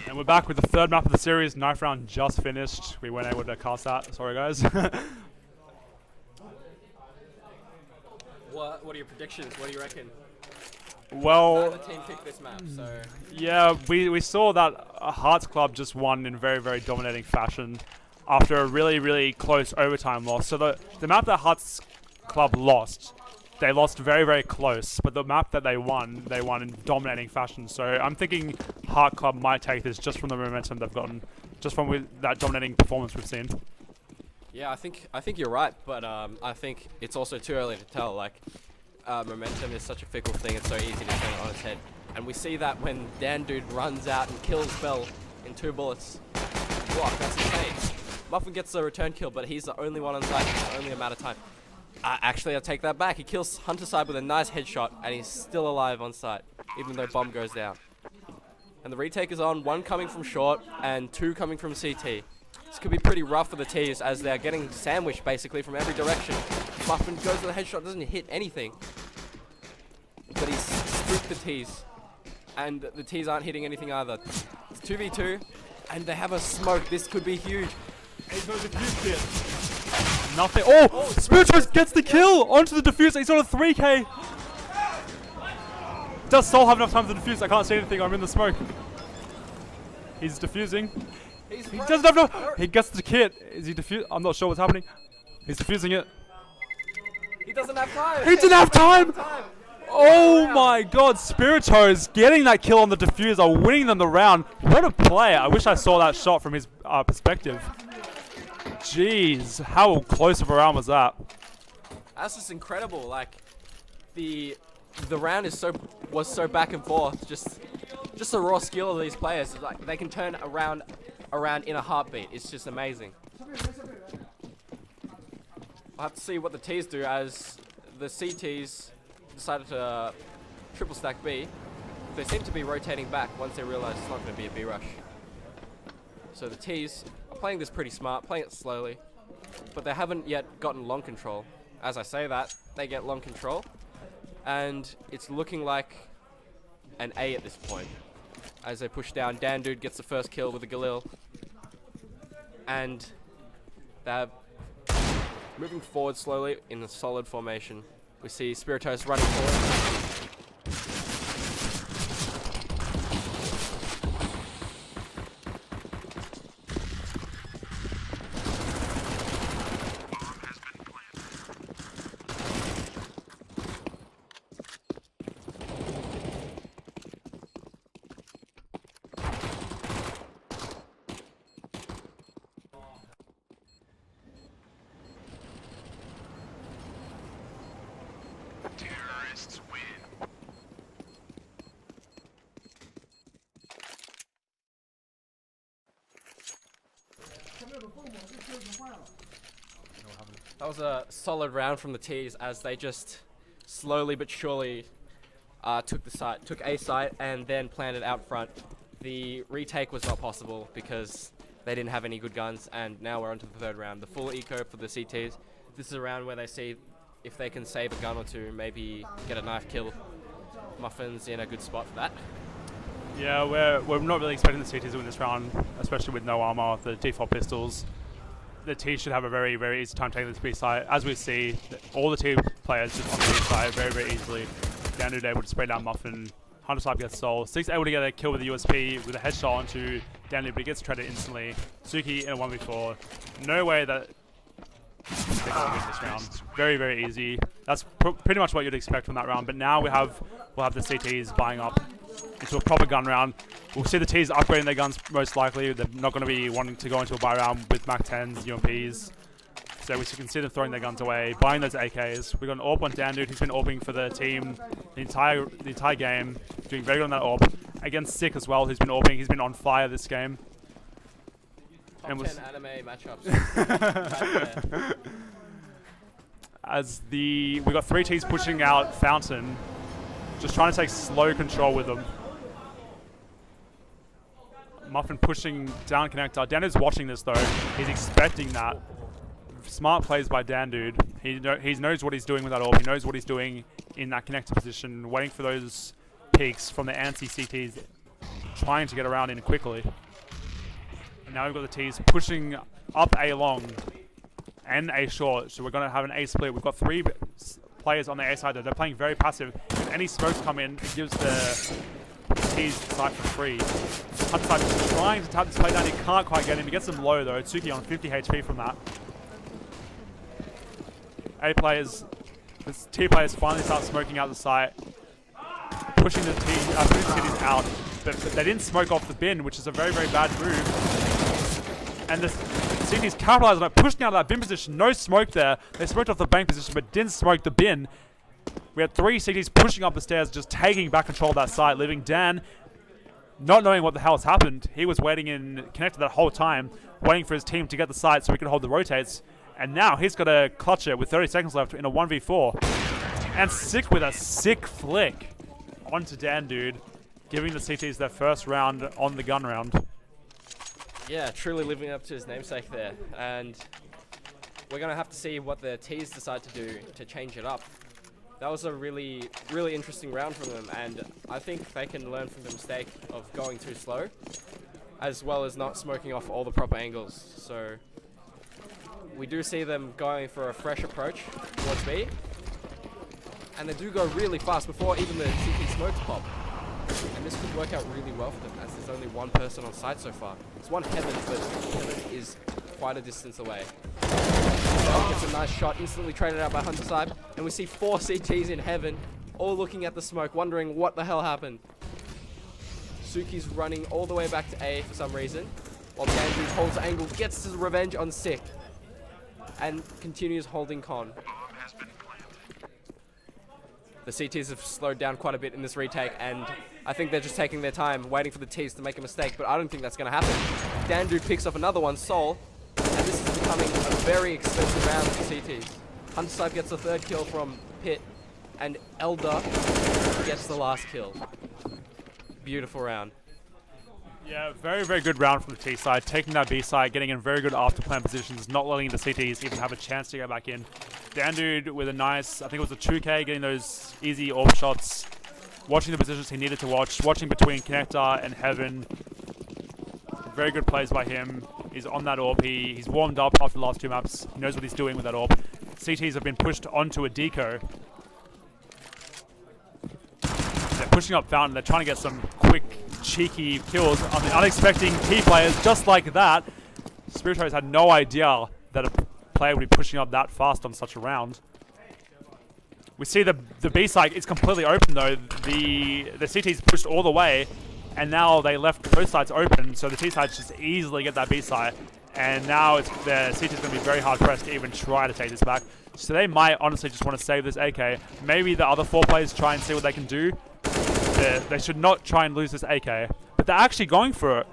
And we're back with the third map of the series. Knife round just finished. We weren't able to cast that. Sorry, guys. What are your predictions? What do you reckon? Well, Neither team picked this map, so yeah, we saw that HeartClub just won in very, very dominating fashion after a really, really close overtime loss. So the map that HeartClub lost, they lost very, very close, but the map that they won in dominating fashion. So I'm thinking HeartClub might take this just from the momentum they've gotten, just from that dominating performance we've seen. yeah, I think you're right, but I think it's also too early to tell. Like, momentum is such a fickle thing; it's so easy to turn it on its head, and we see that when Dan Dude runs out and kills Bell in 2 bullets. What? That's insane. Muffin gets the return kill, but he's the only one on site. It's only a matter of time. Actually, I take that back. He kills Hunter side with a nice headshot, and he's still alive on site, even though bomb goes down. And the retake is on, 1 coming from short and 2 coming from CT. This could be pretty rough for the T's as they're getting sandwiched basically from every direction. Muffin goes for the headshot, doesn't hit anything, but he's the T's. And the T's aren't hitting anything either. It's 2v2, and they have a smoke. This could be huge. Nothing. Oh! Spirituous gets the kill onto the diffuser. He's on a 3k. Does Sol have enough time to defuse? I can't see anything. I'm in the smoke. He's defusing. He doesn't have enough. He gets the kit. Is he defuse? I'm not sure what's happening. He's defusing it. He doesn't have time. He didn't have time. Oh my god, Spiritos getting that kill on the diffuser, winning them the round. What a play. I wish I saw that shot from his perspective. Jeez, how close of a round was that? That's just incredible. Like, the round was so back and forth. Just the raw skill of these players. Like, they can turn around in a heartbeat. It's just amazing. I'll have to see what the T's do, as the CTs decided to triple stack B. They seem to be rotating back once they realize it's not going to be a B rush. So the T's are playing this pretty smart, playing it slowly, but they haven't yet gotten long control. As I say that, they get long control, and it's looking like an A at this point. As they push down, Dandude gets the first kill with the Galil, and they're moving forward slowly in a solid formation. We see Spiritos running forward. That was a solid round from the T's, as they just slowly but surely took A site, and then planted out front. The retake was not possible because they didn't have any good guns, and now we're on to the third round. The full eco for the CTs. This is a round where they see if they can save a gun or two, maybe get a knife kill. Muffin's in a good spot for that. Yeah, we're not really expecting the CTs to win this round, especially with no armor, the default pistols. The T should have a very, very easy time taking this B site. As we see, all the T players just on the B site very, very easily. Dandude able to spray down Muffin. Hunter Snipe gets Soul. Six able to get a kill with the USP with a headshot onto Dandude, but he gets traded instantly. Suki in a 1v4. No way that they can win this round. Very, very easy. That's pretty much what you'd expect from that round. But now we'll have the CTs buying up into a proper gun round. We'll see the T's upgrading their guns most likely. They're not going to be wanting to go into a buy round with Mac 10s, UMPs. So we should consider throwing their guns away, buying those AKs. We've got an AWP on Dandude. He's been AWPing for the team the entire game, doing very good on that AWP. Against Sick as well, who's been AWPing. He's been on fire this game. Top 10 anime matchups. As we got three T's pushing out Fountain, just trying to take slow control with them. Muffin pushing down connector. Dandude's watching this though. He's expecting that. Smart plays by Dandude. He knows what he's doing with that AWP. He knows what he's doing in that connector position, waiting for those peaks from the anti-CTs, trying to get around in quickly. And now we've got the T's pushing up A long and A short. So we're going to have an A split. We've got three players on the A side though. They're playing very passive. If any smokes come in, it gives the T's side for free. Hunter Snipe is trying to tap this play down. He can't quite get him. He gets him low though. Tsuki on 50 HP from that. A players, the T players finally start smoking out the site, pushing the CTs out, but they didn't smoke off the bin, which is a very, very bad move. And the CTs capitalized on it, pushing out of that bin position. No smoke there. They smoked off the bank position, but didn't smoke the bin. We had three CTs pushing up the stairs, just taking back control of that site, leaving Dan not knowing what the hell has happened. He was waiting in connected that whole time, waiting for his team to get the site so he could hold the rotates. And now he's got to clutch it with 30 seconds left in a 1v4. And Sick with a sick flick onto Dandude, giving the CTs their first round on the gun round. Yeah, truly living up to his namesake there. And we're going to have to see what the T's decide to do to change it up. That was a really, really interesting round from them, and I think they can learn from the mistake of going too slow, as well as not smoking off all the proper angles. So we do see them going for a fresh approach towards B, and they do go really fast before even the CT smokes pop. And this could work out really well for them, as there's only one person on site so far. It's one Heaven, but Heaven is quite a distance away. Gets a nice shot, instantly traded out by Hunter Side, and we see 4 CTs in Heaven, all looking at the smoke, wondering what the hell happened. Suki's running all the way back to A for some reason, while Dandu holds angle, gets his revenge on Sick, and continues holding Con. The CTs have slowed down quite a bit in this retake, and I think they're just taking their time, waiting for the Ts to make a mistake, but I don't think that's going to happen. Dandu picks up another one, Sol, and this is becoming a very expensive round for CTs. Hunterside gets the 3rd kill from Pit, and Elder gets the last kill. Beautiful round. Yeah, very, very good round from the T side, taking that B side, getting in very good after plan positions, not letting the CTs even have a chance to go back in. Dandude with a nice, I think it was a 2K, getting those easy AWP shots, watching the positions he needed to watch, watching between Connector and Heaven. Very good plays by him. He's on that AWP. He's warmed up after the last 2 maps. He knows what he's doing with that AWP. CTs have been pushed onto a deco. They're pushing up Fountain. They're trying to get some quick, cheeky kills on the unexpected T players, just like that. Spiritos had no idea that a player would be pushing up that fast on such a round. We see the B side is completely open though. The CT's pushed all the way, and now they left both sides open, so the T sides just easily get that B side. And now the CT's going to be very hard pressed to even try to take this back. So they might honestly just want to save this AK. Maybe the other 4 players try and see what they can do. They should not try and lose this AK, but they're actually going for it.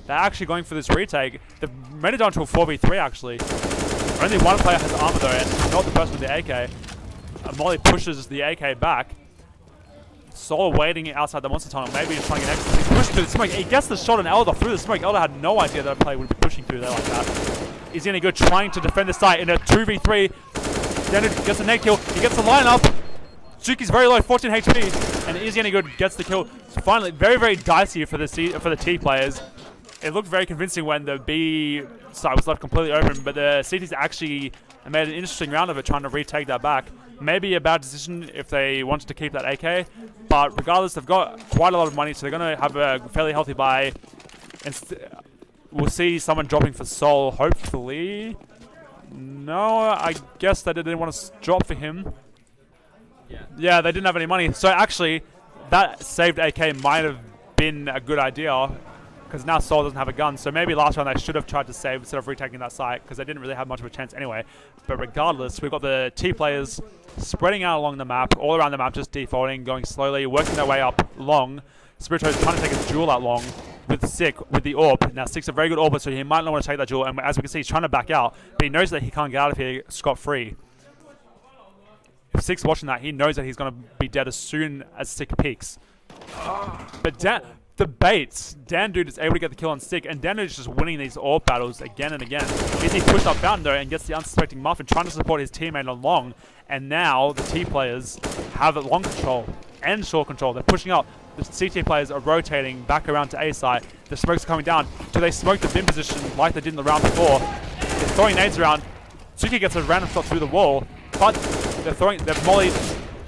They're actually going for this retake. They've made it down to a 4v3 actually. Only one player has armor though, and not the person with the AK. Molly pushes the AK back. Sol waiting outside the monster tunnel, maybe he's trying to get exit. He's pushed through the smoke. He gets the shot on Elder through the smoke. Elder had no idea that a player would be pushing through there like that. Is any good trying to defend the site in a 2v3. Then he gets a nade kill. He gets the lineup. Suki's very low, 14 HP, and Is Any Good gets the kill. So finally, very, very dicey for the T players. It looked very convincing when the B side was left completely open, but the CTs actually made an interesting round of it, trying to retake that back. Maybe a bad decision if they wanted to keep that AK, but regardless, they've got quite a lot of money, so they're going to have a fairly healthy buy. And we'll see someone dropping for Sol, hopefully. No, I guess they didn't want to drop for him. Yeah, they didn't have any money. So actually, that saved AK might have been a good idea, because now Sol doesn't have a gun. So maybe last round they should have tried to save instead of retaking that site, because they didn't really have much of a chance anyway. But regardless, we've got the T players spreading out along the map, all around the map, just defaulting, going slowly, working their way up long. Spirito's trying to take his duel out long with Sick, with the AWP. Now, Sick's a very good AWPer, so he might not want to take that duel. And as we can see, he's trying to back out, but he knows that he can't get out of here scot-free. If Sick's watching that, he knows that he's going to be dead as soon as Sick peeks. But the baits, Dandude is able to get the kill on Sick, and Dandude is just winning these AWP battles again and again. He pushed up Fountain though and gets the unsuspecting Muffin, trying to support his teammate on long, and now the T players have long control and short control. They're pushing up. The CT players are rotating back around to A side. The smokes are coming down. Do they smoke the bin position like they did in the round before? They're throwing nades around. Suki gets a random shot through the wall, but they've mollied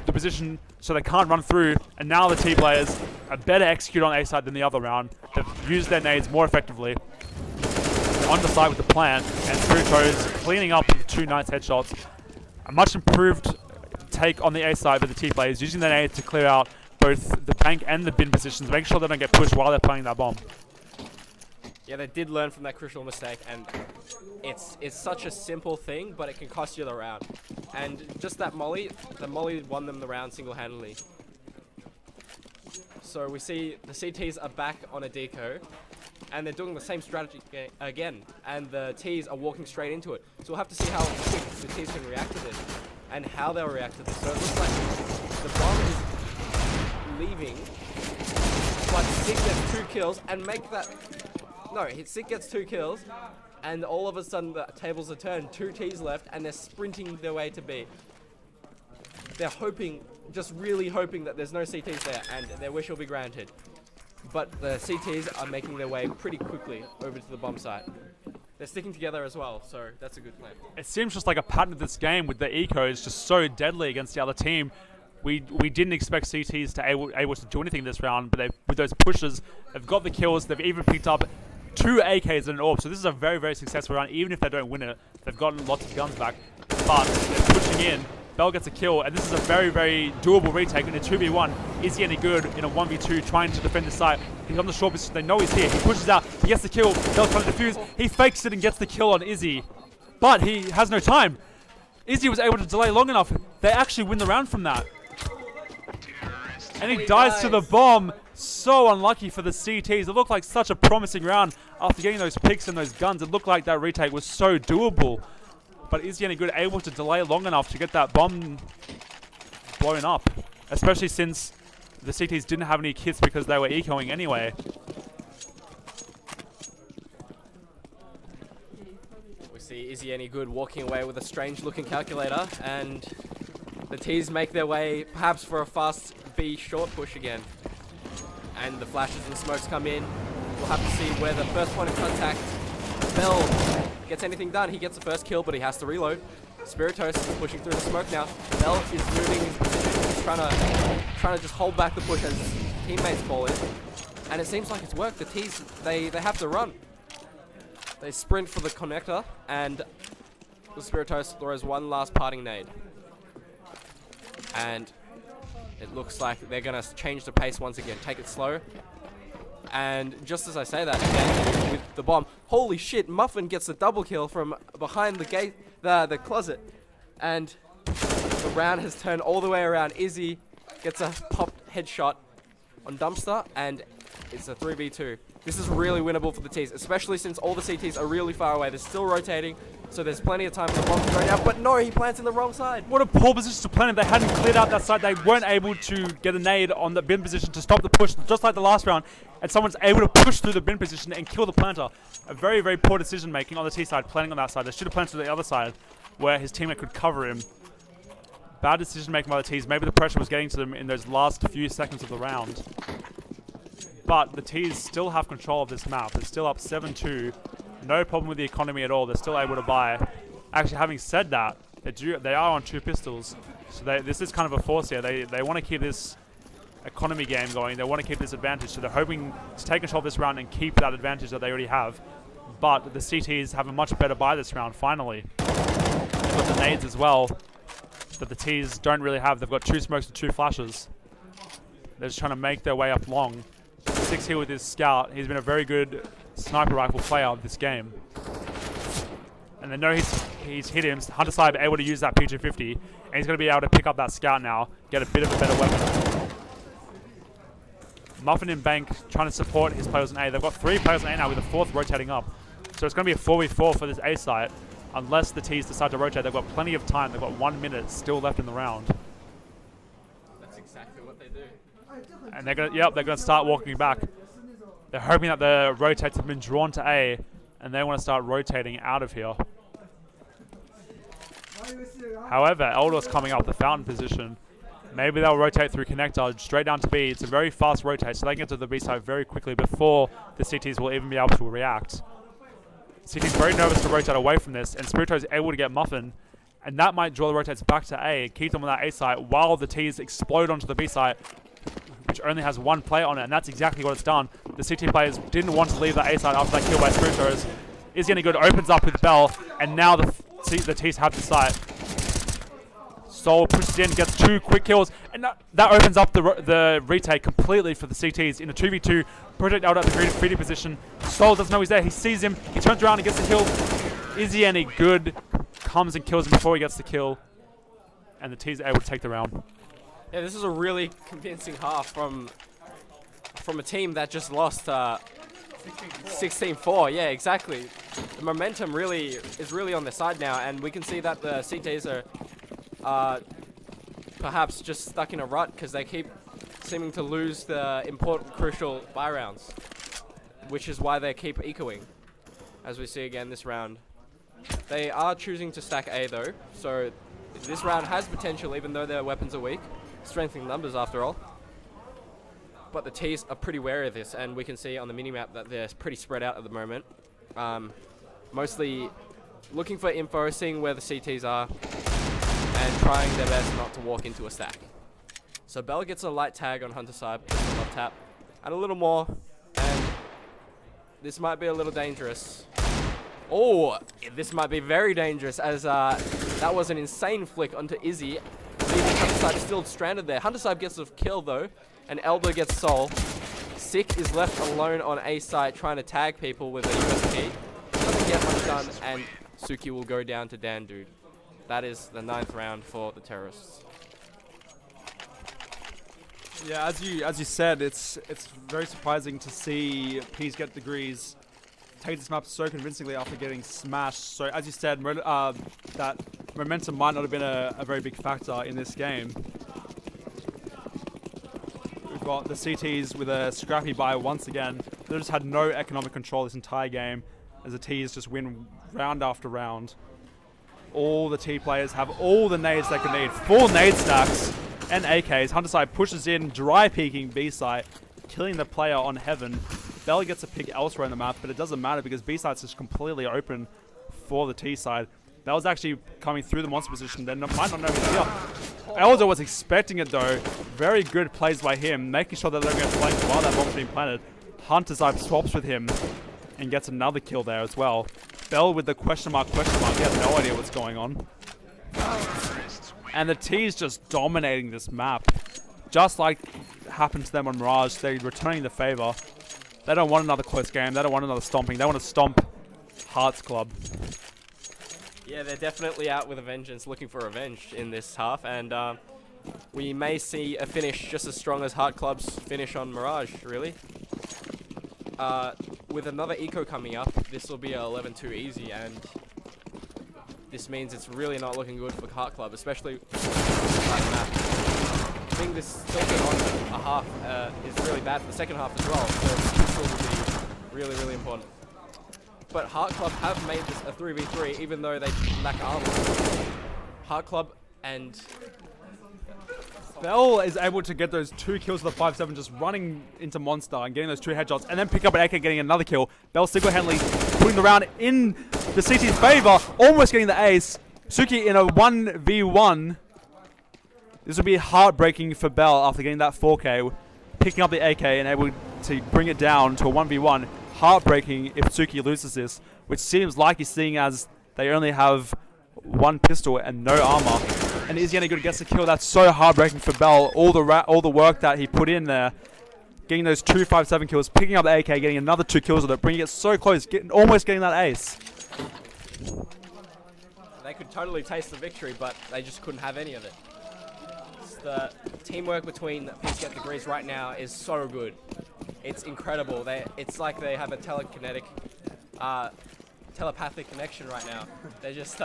the position so they can't run through, and now the T players are better execute on A side than the other round. They've used their nades more effectively. They're on the side with the plan, and Spiritos cleaning up with 2 nice headshots. A much improved take on the A side with the T players, using their nades to clear out both the bank and the bin positions, making sure they don't get pushed while they're playing that bomb. Yeah, they did learn from that crucial mistake, and it's such a simple thing, but it can cost you the round. And just that molly, the molly won them the round single-handedly. So we see the CTs are back on a deco, and they're doing the same strategy again, and the Ts are walking straight into it. So we'll have to see how quick the Ts can react to this, and how they'll react to this. So it looks like the bomb is leaving, but Sick gets 2 kills, and make that... No, Sick gets 2 kills, and all of a sudden the tables are turned. 2 Ts left, and they're sprinting their way to B. they're hoping, just really hoping that there's no CTs there and their wish will be granted. But the CTs are making their way pretty quickly over to the bomb site. They're sticking together as well, so that's a good plan. It seems just like a pattern of this game with the ecos just so deadly against the other team. We didn't expect CTs to able to do anything this round, but with those pushes, they've got the kills. They've even picked up 2 AKs and an AWP, so this is a very, very successful round. Even if they don't win it, they've gotten lots of guns back. But they're pushing in. Bell gets a kill, and this is a very, very doable retake in a 2v1. Is he any good in a 1v2 trying to defend the site? He's on the short position. They know he's here. He pushes out. He gets the kill. Bell's trying to defuse. He fakes it and gets the kill on Izzy. But he has no time. Izzy was able to delay long enough. They actually win the round from that. And he dies to the bomb. So unlucky for the CTs. It looked like such a promising round. After getting those picks and those guns, it looked like that retake was so doable. But is he any good, able to delay long enough to get that bomb blown up? Especially since the CTs didn't have any kits because they were ecoing anyway. We see Is He Any Good walking away with a strange looking calculator, and the T's make their way perhaps for a fast B short push again. And the flashes and smokes come in. We'll have to see where the first point of contact, Bell, gets anything done. He gets the first kill, but he has to reload. Spiritos is pushing through the smoke now. Bell is moving his position. He's trying to just hold back the push as his teammates fall in. And it seems like it's worked. The T's, they have to run. They sprint for the connector, and the Spiritos throws one last parting nade. And it looks like they're going to change the pace once again. Take it slow. And just as I say that, again, with the bomb, holy shit, Muffin gets a double kill from behind the gate, the closet. And the round has turned all the way around. Izzy gets a popped headshot on Dumpster, and it's a 3v2. This is really winnable for the T's, especially since all the CTs are really far away. They're still rotating, so there's plenty of time for the bomb to go down. But no, he plants in the wrong side. What a poor position to plant in. They hadn't cleared out that side. They weren't able to get a nade on the bin position to stop the push, just like the last round. And someone's able to push through the bin position and kill the planter. A very, very poor decision making on the T side, planting on that side. They should have planted to the other side, where his teammate could cover him. Bad decision making by the T's. Maybe the pressure was getting to them in those last few seconds of the round. But the T's still have control of this map. They're still up 7-2. No problem with the economy at all. They're still able to buy. Actually, having said that, they are on 2 pistols. So this is kind of a force here. They want to keep this economy game going. They want to keep this advantage. So they're hoping to take control of this round and keep that advantage that they already have. But the CTs have a much better buy this round, finally. They've got the nades as well that the T's don't really have. They've got 2 smokes and 2 flashes. They're just trying to make their way up long. 6 here with his scout. He's been a very good sniper rifle player of this game. And they know he's hit him. Hunter Side able to use that P250. And he's going to be able to pick up that scout now. Get a bit of a better weapon. Muffin and Bank trying to support his players in A. They've got 3 players in A now with a 4th rotating up. So it's going to be a 4v4 for this A site. Unless the T's decide to rotate. They've got plenty of time. They've got 1 minute still left in the round. That's exactly what they do. And they're gonna start walking back. They're hoping that the rotates have been drawn to A, and they want to start rotating out of here. However, Eldor's coming up the fountain position. Maybe they'll rotate through connector straight down to B. It's a very fast rotate, so they can get to the B side very quickly before the CTs will even be able to react. CT's very nervous to rotate away from this, and Spirito is able to get Muffin, and that might draw the rotates back to A and keep them on that A site while the T's explode onto the B site, which only has 1 player on it, and that's exactly what it's done. The CT players didn't want to leave the A side after that kill by Spiritos. Is Any Good opens up with Bell, and now the T's have the site. Soul pushes in, gets 2 quick kills, and that opens up the retake completely for the CTs in a 2v2. Project out at the greedy position. Soul doesn't know he's there. He sees him. He turns around and gets the kill. Is he any good? Comes and kills him before he gets the kill, and the T's are able to take the round. Yeah, this is a really convincing half from a team that just lost 16-4. Yeah, exactly. The momentum is really on their side now, and we can see that the CTs are perhaps just stuck in a rut because they keep seeming to lose the important, crucial buy rounds, which is why they keep ecoing, as we see again this round. They are choosing to stack A though, so This round has potential, even though their weapons are weak. Strength in numbers, after all. But the T's are pretty wary of this, and we can see on the minimap that they're pretty spread out at the moment. Mostly looking for info, seeing where the CTs are, and trying their best not to walk into a stack. So Bell gets a light tag on Hunter side, just a left tap, and a little more, and this might be a little dangerous. Oh, this might be very dangerous, as that was an insane flick onto Izzy, leaving Hunter side still stranded there. Hunter side gets a kill though, and Elder gets Soul. Sick is left alone on A site trying to tag people with a USP. Doesn't get much done, and Suki will go down to Dan Dude. That is the 9th round for the terrorists. Yeah, as you said, it's very surprising to see Peas Get Degrees take this map so convincingly after getting smashed. So as you said, that momentum might not have been a very big factor in this game. We've got the CTs with a scrappy buy once again. They just had no economic control this entire game, as the T's just win round after round. All the T players have all the nades they can need. 4 nade stacks and AKs. Hunter side pushes in, dry peeking B site, killing the player on Heaven. Bell gets a pick elsewhere in the map, but it doesn't matter because B site's just completely open for the T side. Bell's actually coming through the monster position. They might not know he's here. Elder was expecting it though. Very good plays by him, making sure that they're going to flank while that bomb's being planted. Hunter side swaps with him and gets another kill there as well. Bell with the question mark. He has no idea what's going on. And the T's just dominating this map. Just like happened to them on Mirage, they're returning the favor. They don't want another close game. They don't want another stomping. They want to stomp HeartClub. Yeah, they're definitely out with a vengeance, looking for revenge in this half, and we may see a finish just as strong as HeartClub's finish on Mirage, really. With another eco coming up, this will be a 11-2 easy, and this means it's really not looking good for HeartClub, especially with the map. I think this tilted on a half is really bad for the second half as well, so this will be really, really important. But HeartClub have made this a 3v3 even though they lack armor. HeartClub and Bell is able to get those 2 kills with the 5-7, just running into Monster and getting those 2 headshots, and then pick up an AK, getting another kill. Bell single-handedly putting the round in the CT's favor, almost getting the ace. Suki in a 1v1. This would be heartbreaking for Bell after getting that 4K, picking up the AK and able to bring it down to a 1v1. Heartbreaking if Suki loses this, which seems likely seeing as they only have 1 pistol and no armor. And is he any good against the kill? That's so heartbreaking for Bell. All the work that he put in there, getting those 2 5-7 kills, picking up the AK, getting another 2 kills with it, bringing it so close, almost getting that ace. they could totally taste the victory, but they just couldn't have any of it. The teamwork between Peace Get Degrees right now is so good. It's incredible. It's like they have a telepathic connection right now. They're just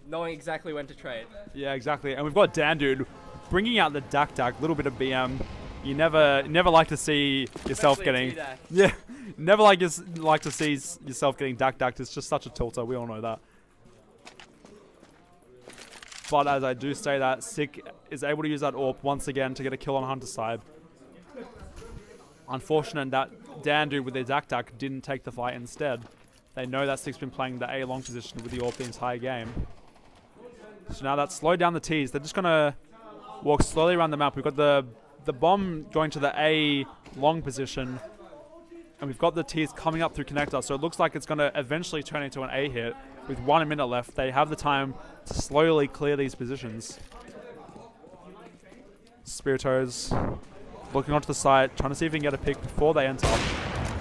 knowing exactly when to trade. Yeah, exactly. And we've got Dan Dude bringing out the Dak, little bit of BM. You never like to see yourself Especially getting never like to see yourself getting Dak. It's just such a tilter. We all know that. But as I do say that, Sick is able to use that AWP once again to get a kill on Hunter's side. Unfortunate that Dan Dude with their Dak didn't take the fight instead. They know that Sick's been playing the A long position with the AWP the entire game. So now that's slowed down the T's. They're just going to walk slowly around the map. We've got the bomb going to the A long position. And we've got the T's coming up through connector. So it looks like it's going to eventually turn into an A hit. With 1 minute left, they have the time to slowly clear these positions. Spiritos looking onto the site, trying to see if he can get a pick before they enter.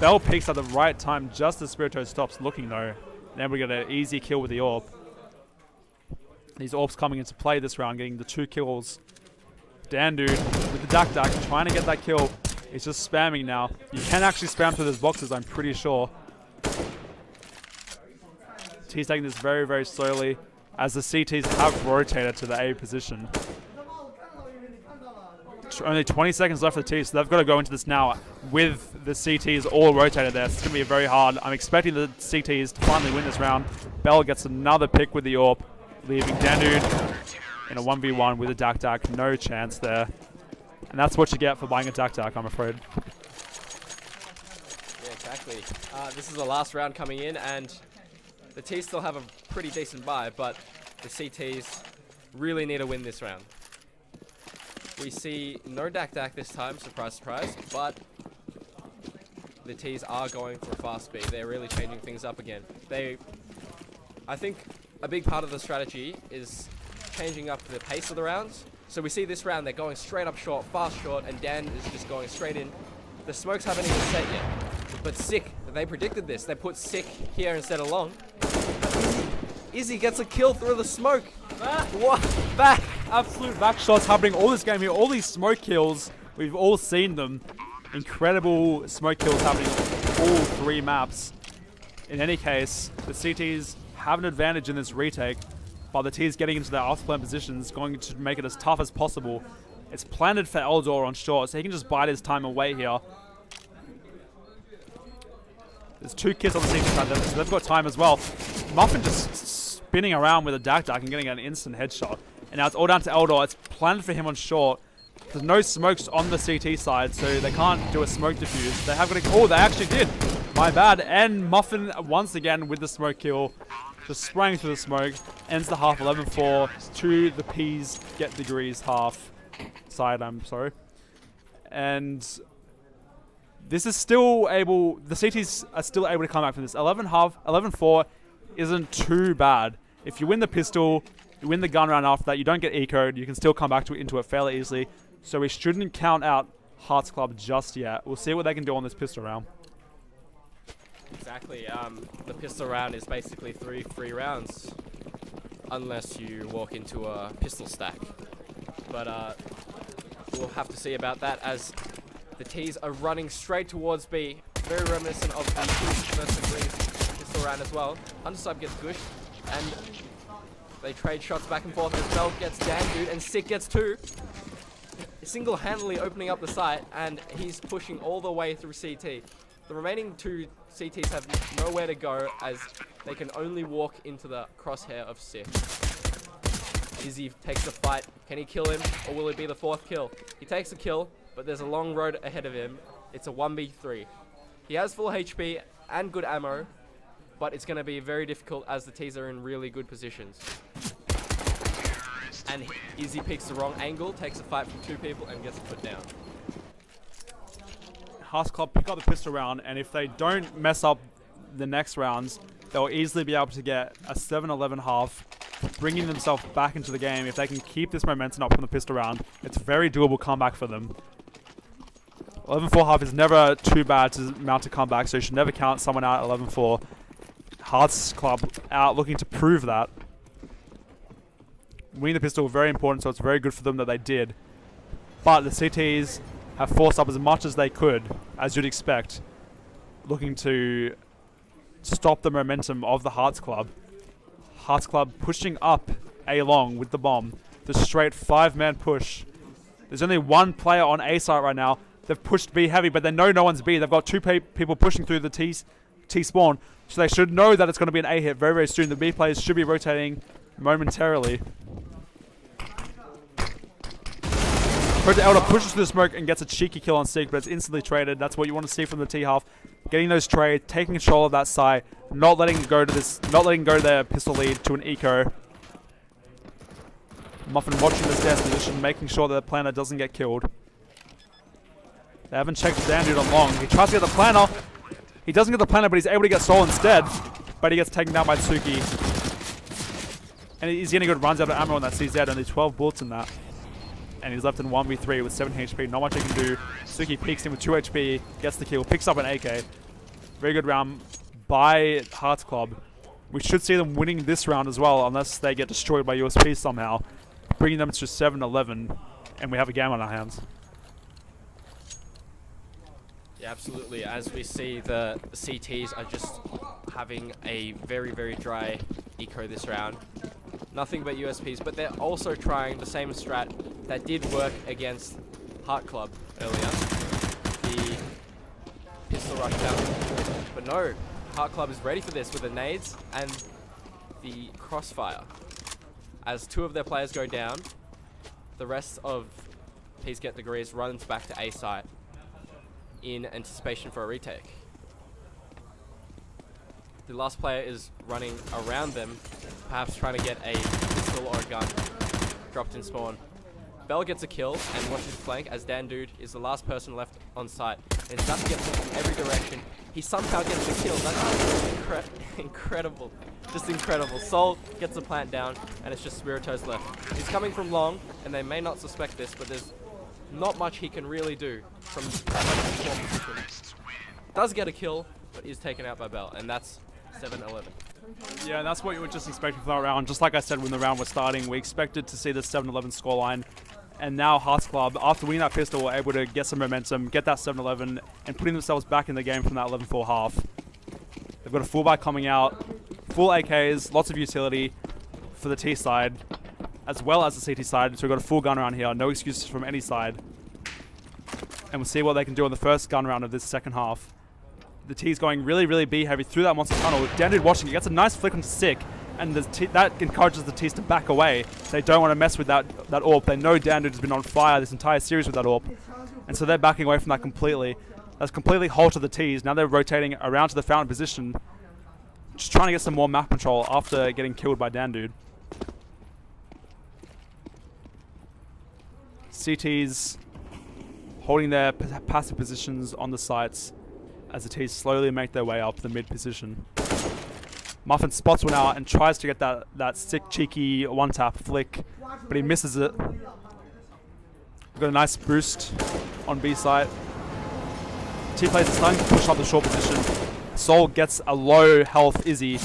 Bell picks at the right time just as Spiritos stops looking though. Then we get an easy kill with the AWP. These AWPs coming into play this round, getting the 2 kills. Dan Dude with the Dak trying to get that kill. He's just spamming now. You can actually spam through those boxes, I'm pretty sure. He's taking this very, very slowly as the CTs have rotated to the A position. Only 20 seconds left for the T, so they've got to go into this now with the CTs all rotated there. So it's going to be very hard. I'm expecting the CTs to finally win this round. Bell gets another pick with the AWP. leaving Danude in a 1v1 with a Dak Dak. No chance there. And that's what you get for buying a Dak Dak, I'm afraid. Yeah, exactly. This is the last round coming in, and the T's still have a pretty decent buy, but the CTs really need to win this round. We see no Dak Dak this time, surprise, surprise, but the T's are going for a fast speed. They're really changing things up again. I think a big part of the strategy is changing up the pace of the rounds. So we see this round, they're going straight up short, fast short, and Dan is just going straight in. The smokes haven't even set yet. But Sick, they predicted this. They put Sick here instead of Long. Izzy gets a kill through the smoke. What? Back! Absolute back shots happening all this game here. All these smoke kills, we've all seen them. Incredible smoke kills happening on all 3 maps. In any case, the CTs have an advantage in this retake, but the T's getting into their afterplan positions, going to make it as tough as possible. It's planted for Eldor on short, so he can just bide his time away here. There's 2 kills on the CT side, so they've got time as well. Muffin just spinning around with a Dak Dak and getting an instant headshot. And now it's all down to Eldor. It's planned for him on short. There's no smokes on the CT side, so they can't do a smoke defuse. They have got a... Oh, they actually did. My bad. And Muffin once again with the smoke kill. Just spraying through the smoke. Ends the half 11-4 to the P's get degrees half side, I'm sorry. And this is still able... The CTs are still able to come back from this. 11-4 isn't too bad. If you win the pistol, you win the gun round after that, you don't get ecoed, you can still come back into it fairly easily. So we shouldn't count out HeartClub just yet. We'll see what they can do on this pistol round. Exactly. The pistol round is basically 3 free rounds, unless you walk into a pistol stack. But we'll have to see about that as the T's are running straight towards B. Very reminiscent of the versus Green pistol round as well. Undersub gets gushed, and they trade shots back and forth as Bell gets Dandude and Sick gets 2. Single-handedly opening up the site, and he's pushing all the way through CT. The remaining 2 CTs have nowhere to go as they can only walk into the crosshair of Sick. Izzy takes the fight. Can he kill him, or will it be the 4th kill? He takes a kill, but there's a long road ahead of him. It's a 1v3. He has full HP and good ammo, but it's going to be very difficult as the T's are in really good positions. And Izzy picks the wrong angle, takes a fight from 2 people, and gets put down. HeartClub pick up the pistol round, and if they don't mess up the next rounds, they'll easily be able to get a 7-11 half, bringing themselves back into the game. If they can keep this momentum up from the pistol round, it's a very doable comeback for them. 11-4 half is never too bad to mount a comeback, so you should never count someone out at 11-4. HeartClub out looking to prove that. Winning the pistol very important, so it's very good for them that they did. But the CTs have forced up as much as they could, as you'd expect, looking to stop the momentum of the HeartClub. HeartClub pushing up A long with the bomb. The straight 5-man push. There's only 1 player on A site right now. They've pushed B heavy, but they know no one's B. They've got 2 people pushing through the T spawn, so they should know that it's going to be an A hit very, very soon. The B players should be rotating momentarily. Project Elder pushes through the smoke and gets a cheeky kill on Sig, but it's instantly traded. That's what you want to see from the T half. Getting those trades, taking control of that side, not letting go to their pistol lead to an eco. Muffin watching the stairs position, making sure that the planner doesn't get killed. They haven't checked the Dandude on long. He tries to get the planner. He doesn't get the planner, but he's able to get Soul instead. But he gets taken down by Tsuki. And he's getting good runs out of ammo on that CZ, only 12 bullets in that. And he's left in 1v3 with 7 HP. Not much he can do. Tsuki peeks him with 2 HP, gets the kill, picks up an AK. Very good round by HeartClub. We should see them winning this round as well, unless they get destroyed by USP somehow. Bringing them to 7-11, and we have a game on our hands. Yeah, absolutely. As we see, the CTs are just having a very, very dry eco this round. Nothing but USPs, but they're also trying the same strat that did work against HeartClub earlier. The pistol rush down. But no, HeartClub is ready for this with the nades and the crossfire. As 2 of their players go down, the rest of Peace Get Degrees runs back to A site in anticipation for a retake. The last player is running around them, perhaps trying to get a pistol or a gun dropped in spawn. Bell gets a kill and watches flank as Dan Dude is the last person left on site. And starts to get pulled from every direction. He somehow gets the kill. That's incredible. Just incredible. Soul gets the plant down and it's just Spiritos left. He's coming from long and they may not suspect this, but there's not much he can really do from that position. Does get a kill, but is taken out by Bell, and that's 7-11. Yeah, and that's what you were just expecting for that round. Just like I said when the round was starting, we expected to see the 7-11 scoreline. And now HeartClub, after winning that pistol, were able to get some momentum, get that 7-11, and putting themselves back in the game from that 11-4 half. They've got a fullback coming out, full AKs, lots of utility for the T side, as well as the CT side. So we've got a full gun round here, no excuses from any side. And we'll see what they can do on the first gun round of this second half. The T's going really, really B heavy through that monster tunnel. Dan Dude watching, he gets a nice flick onto Sick, and that encourages the T's to back away. They don't want to mess with that AWP. They know Dan Dude has been on fire this entire series with that AWP, and so they're backing away from that completely. That's completely halted the T's. Now they're rotating around to the fountain position, just trying to get some more map control after getting killed by Dan Dude. CT's holding their passive positions on the sites as the T's slowly make their way up the mid position. Muffin spots one out and tries to get that sick, cheeky one-tap flick, but he misses it. We've got a nice boost on B site. T players are starting to push up the short position. Soul gets a low health Izzy,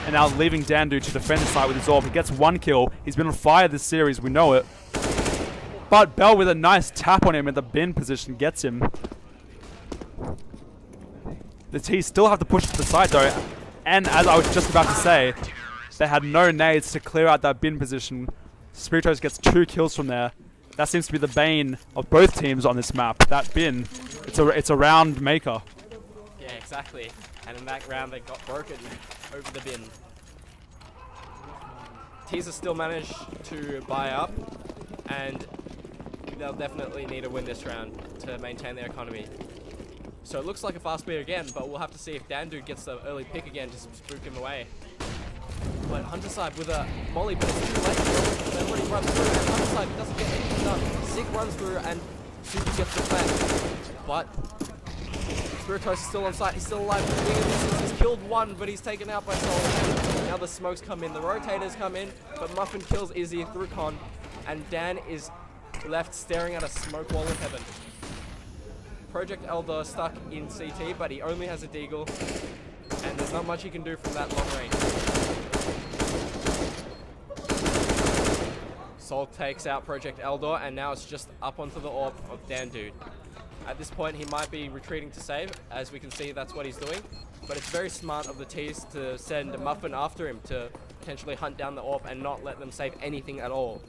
and now leaving Dan Dude to defend the site with his AWP. He gets 1 kill. He's been on fire this series, we know it. But Bell with a nice tap on him at the bin position gets him. The T's still have to push to the side though, and as I was just about to say, they had no nades to clear out that bin position. Spiritos gets 2 kills from there. That seems to be the bane of both teams on this map. That bin, it's a round maker. Yeah, exactly. And in that round they got broken over the bin. T's have still managed to buy up, and they'll definitely need to win this round to maintain their economy. So it looks like a fast beat again, but we'll have to see if Dan Dude gets the early pick again to spook him away. But Hunterside with a molly, but it's too late. They already run through, and Hunterside doesn't get anything done. Sick runs through, and Suki gets the plant. But Spiritos is still on site. He's still alive. He's killed 1, but he's taken out by Soul. Now the smokes come in, the rotators come in, but Muffin kills Izzy through con, and Dan is left staring at a smoke wall of heaven. Project Elder stuck in CT, but he only has a deagle, and there's not much he can do from that long range. Soul takes out Project Eldor, and now it's just up onto the AWP of Dan Dude. At this point, he might be retreating to save. As we can see, that's what he's doing. But it's very smart of the T's to send Muffin after him to potentially hunt down the AWP and not let them save anything at all.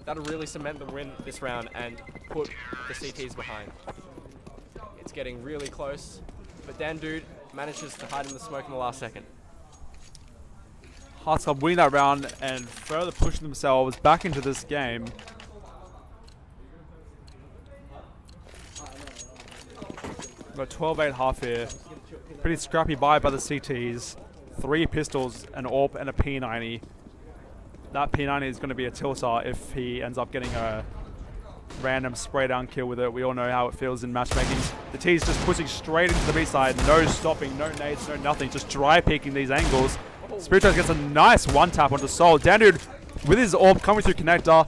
That'll really cement the win this round and put the CTs behind. It's getting really close, but Dan Dude manages to hide in the smoke in the last second. HeartClub winning that round and further pushing themselves back into this game. We've got 12-8 half here. Pretty scrappy buy by the CTs. 3 pistols, an AWP, and a P90. That P90 is going to be a tilter if he ends up getting a random spray down kill with it. We all know how it feels in matchmaking. The T's just pushing straight into the B side. No stopping, no nades, no nothing. Just dry peeking these angles. Spiritos gets a nice one tap onto Soul. Dan Dude with his AWP coming through connector.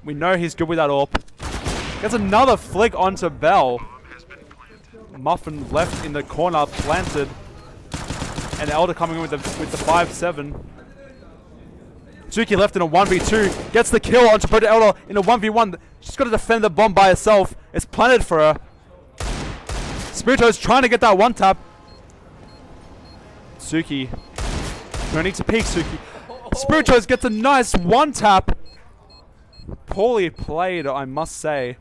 We know he's good with that AWP. Gets another flick onto Bell. Muffin left in the corner, planted. And Elder coming in with the 5-7. Suki left in a 1v2, gets the kill onto Project Elder in a 1v1. She's got to defend the bomb by herself. It's planted for her. Spiritos trying to get that one tap. Suki. No need to peek, Suki. Spiritos gets a nice one tap. Poorly played, I must say.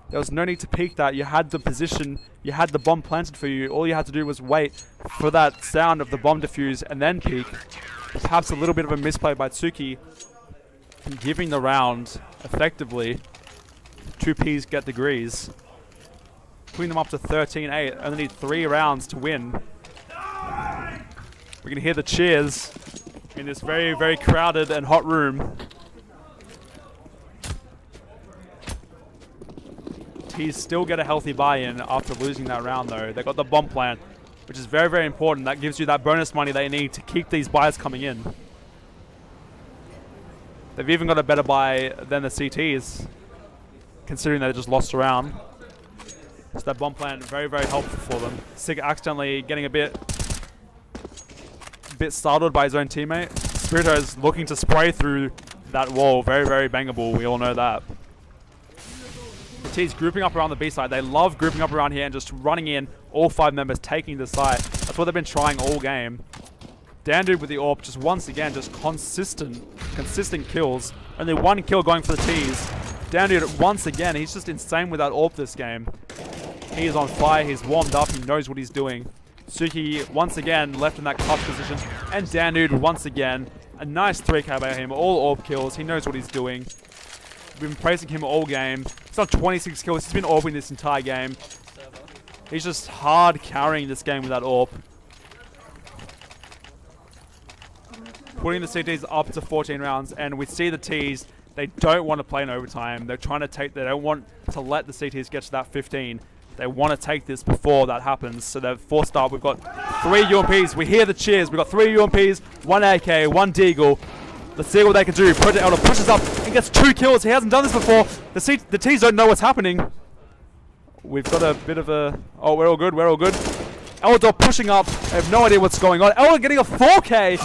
There was no need to peek that. You had the position. You had the bomb planted for you. All you had to do was wait for that sound of the bomb defuse and then peek. Perhaps a little bit of a misplay by Tsuki. and giving the round effectively. 2Ps get degrees. Putting them up to 13-8. Only need 3 rounds to win. We're going to hear the cheers in this very, very crowded and hot room. He's still get a healthy buy-in after losing that round though. They got the bomb plant, which is very, very important. That gives you that bonus money they need to keep these buys coming in. They've even got a better buy than the CTs, considering they just lost a round. So that bomb plant, very, very helpful for them. Sig accidentally getting a bit startled by his own teammate. Spirito is looking to spray through that wall. Very, very bangable. We all know that. The T's grouping up around the B side. They love grouping up around here and just running in. All 5 members taking the site. That's what they've been trying all game. Dandude with the AWP just once again just consistent kills. Only 1 kill going for the T's. Dandude once again, he's just insane with that AWP this game. He is on fire. He's warmed up. He knows what he's doing. Suki once again left in that clutch position. And Dandude once again. A nice 3K by him. All AWP kills. He knows what he's doing. We've been praising him all game. He's got 26 kills. He's been AWPing this entire game. He's just hard carrying this game with that AWP. Putting the CTs up to 14 rounds. And we see the Ts, they don't want to play in overtime. They're trying to take, they don't want to let the CTs get to that 15. They want to take this before that happens. So they've forced up. We've got 3 UMPs. We hear the cheers. We've got 3 UMPs, 1 AK, 1 Deagle. Let's see what they can do. Project Elder pushes up and gets 2 kills. He hasn't done this before. The T's don't know what's happening. We've got a bit of a... Oh, we're all good. We're all good. Eldor pushing up. I have no idea what's going on. Eldor getting a 4K.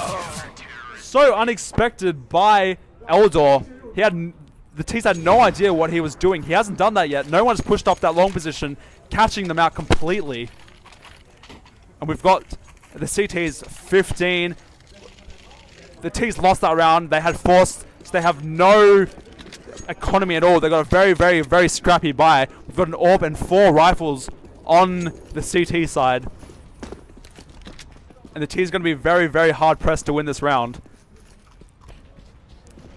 So unexpected by Eldor. The T's had no idea what he was doing. He hasn't done that yet. No one's pushed up that long position, catching them out completely. And we've got the CTs 15. The T's lost that round. They had forced, so they have no economy at all. They got a very, very, very scrappy buy. We've got an AWP and 4 rifles on the CT side. And the T's going to be very, very hard pressed to win this round.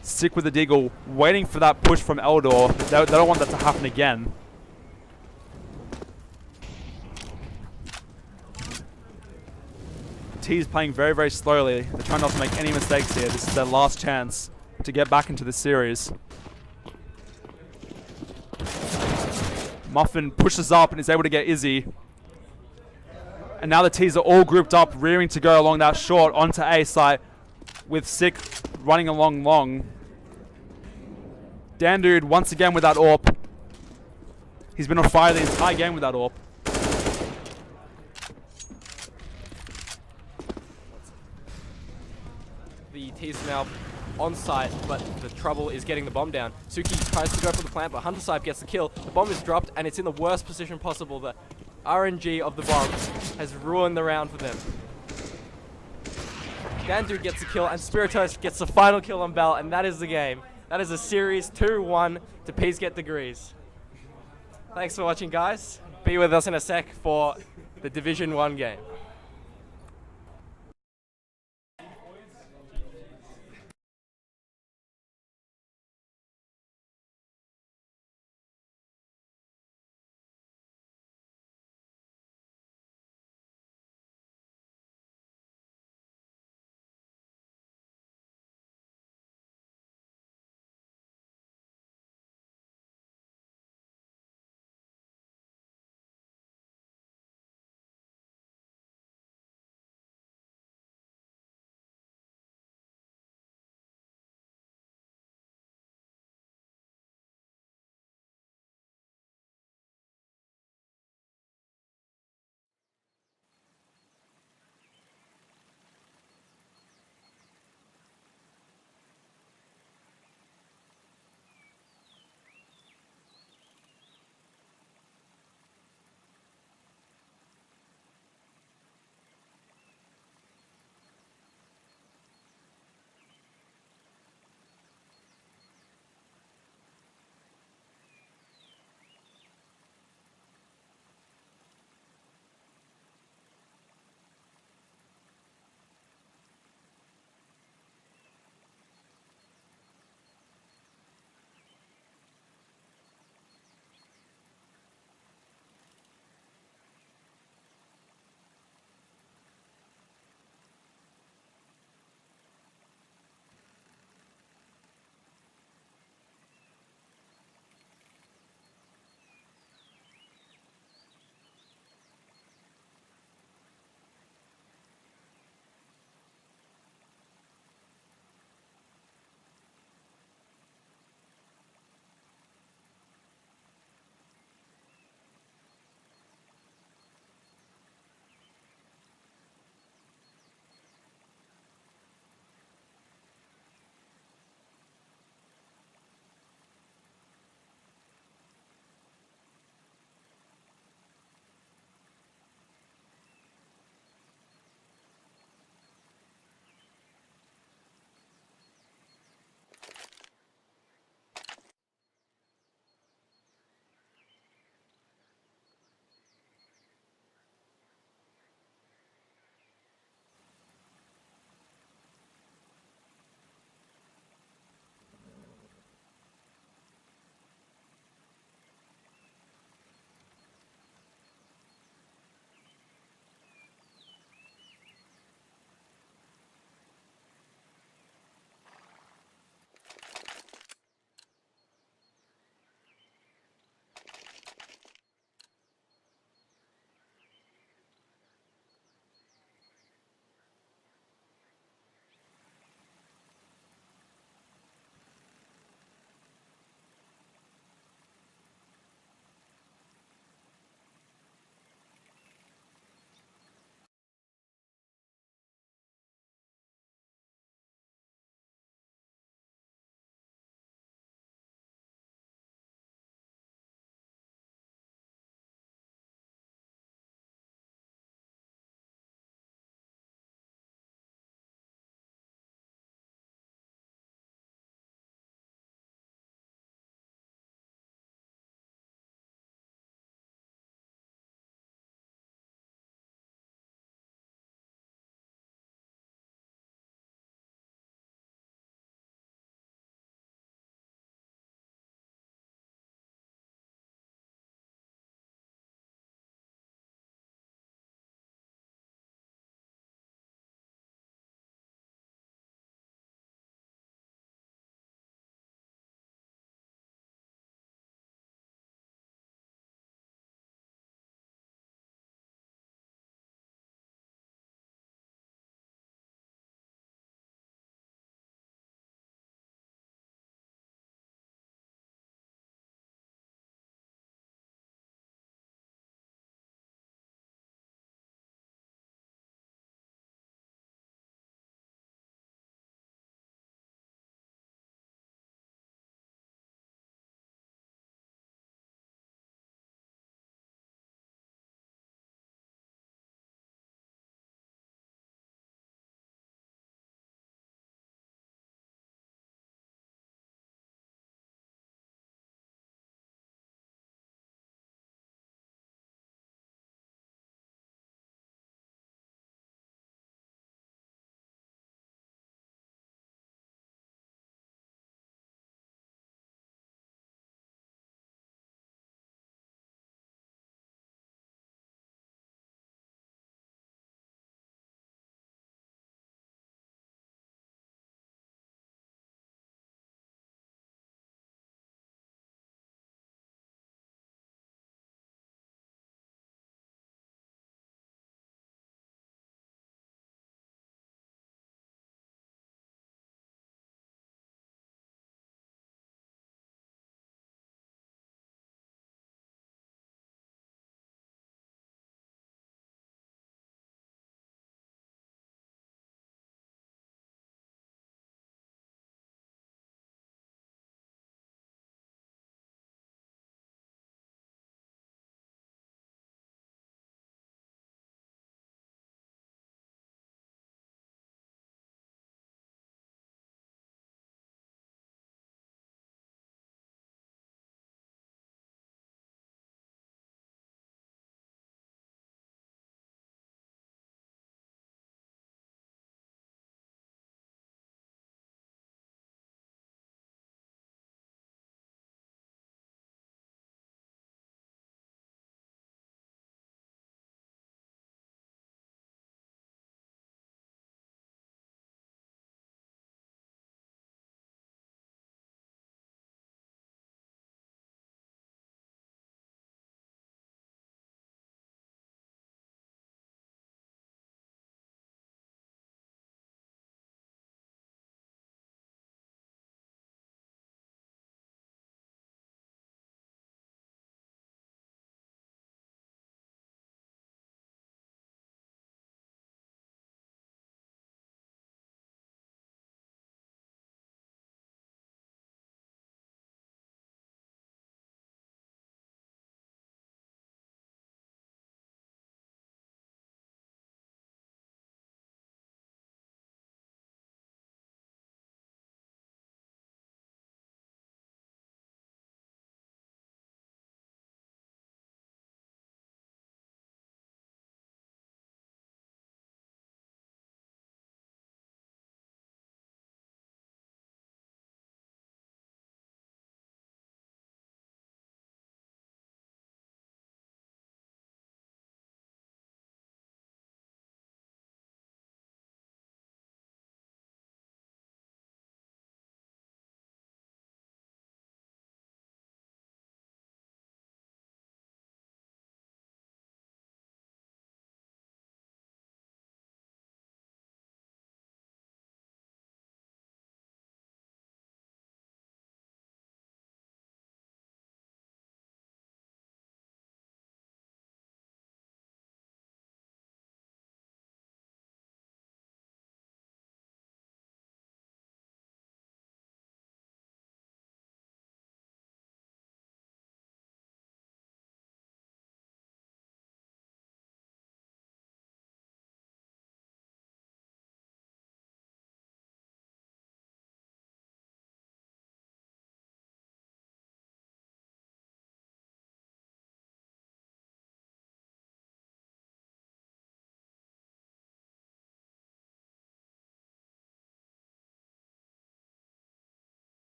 Sick with the Deagle, waiting for that push from Eldor. They don't want that to happen again. T's playing very, very slowly. They're trying not to make any mistakes here. This is their last chance to get back into this series. Muffin pushes up and is able to get Izzy. And now the T's are all grouped up, rearing to go along that short onto A site with Sick running along long. Dandude once again with that AWP. He's been on fire the entire game with that AWP. The T's are now on site, but the trouble is getting the bomb down. Suki tries to go for the plant, but Huntersype gets the kill. The bomb is dropped, and it's in the worst position possible. The RNG of the bomb has ruined the round for them. Dandude gets the kill, and Spiritos gets the final kill on Bell, and that is the game. That is a series 2-1 to P's get degrees. Thanks for watching, guys. Be with us in a sec for the Division 1 game.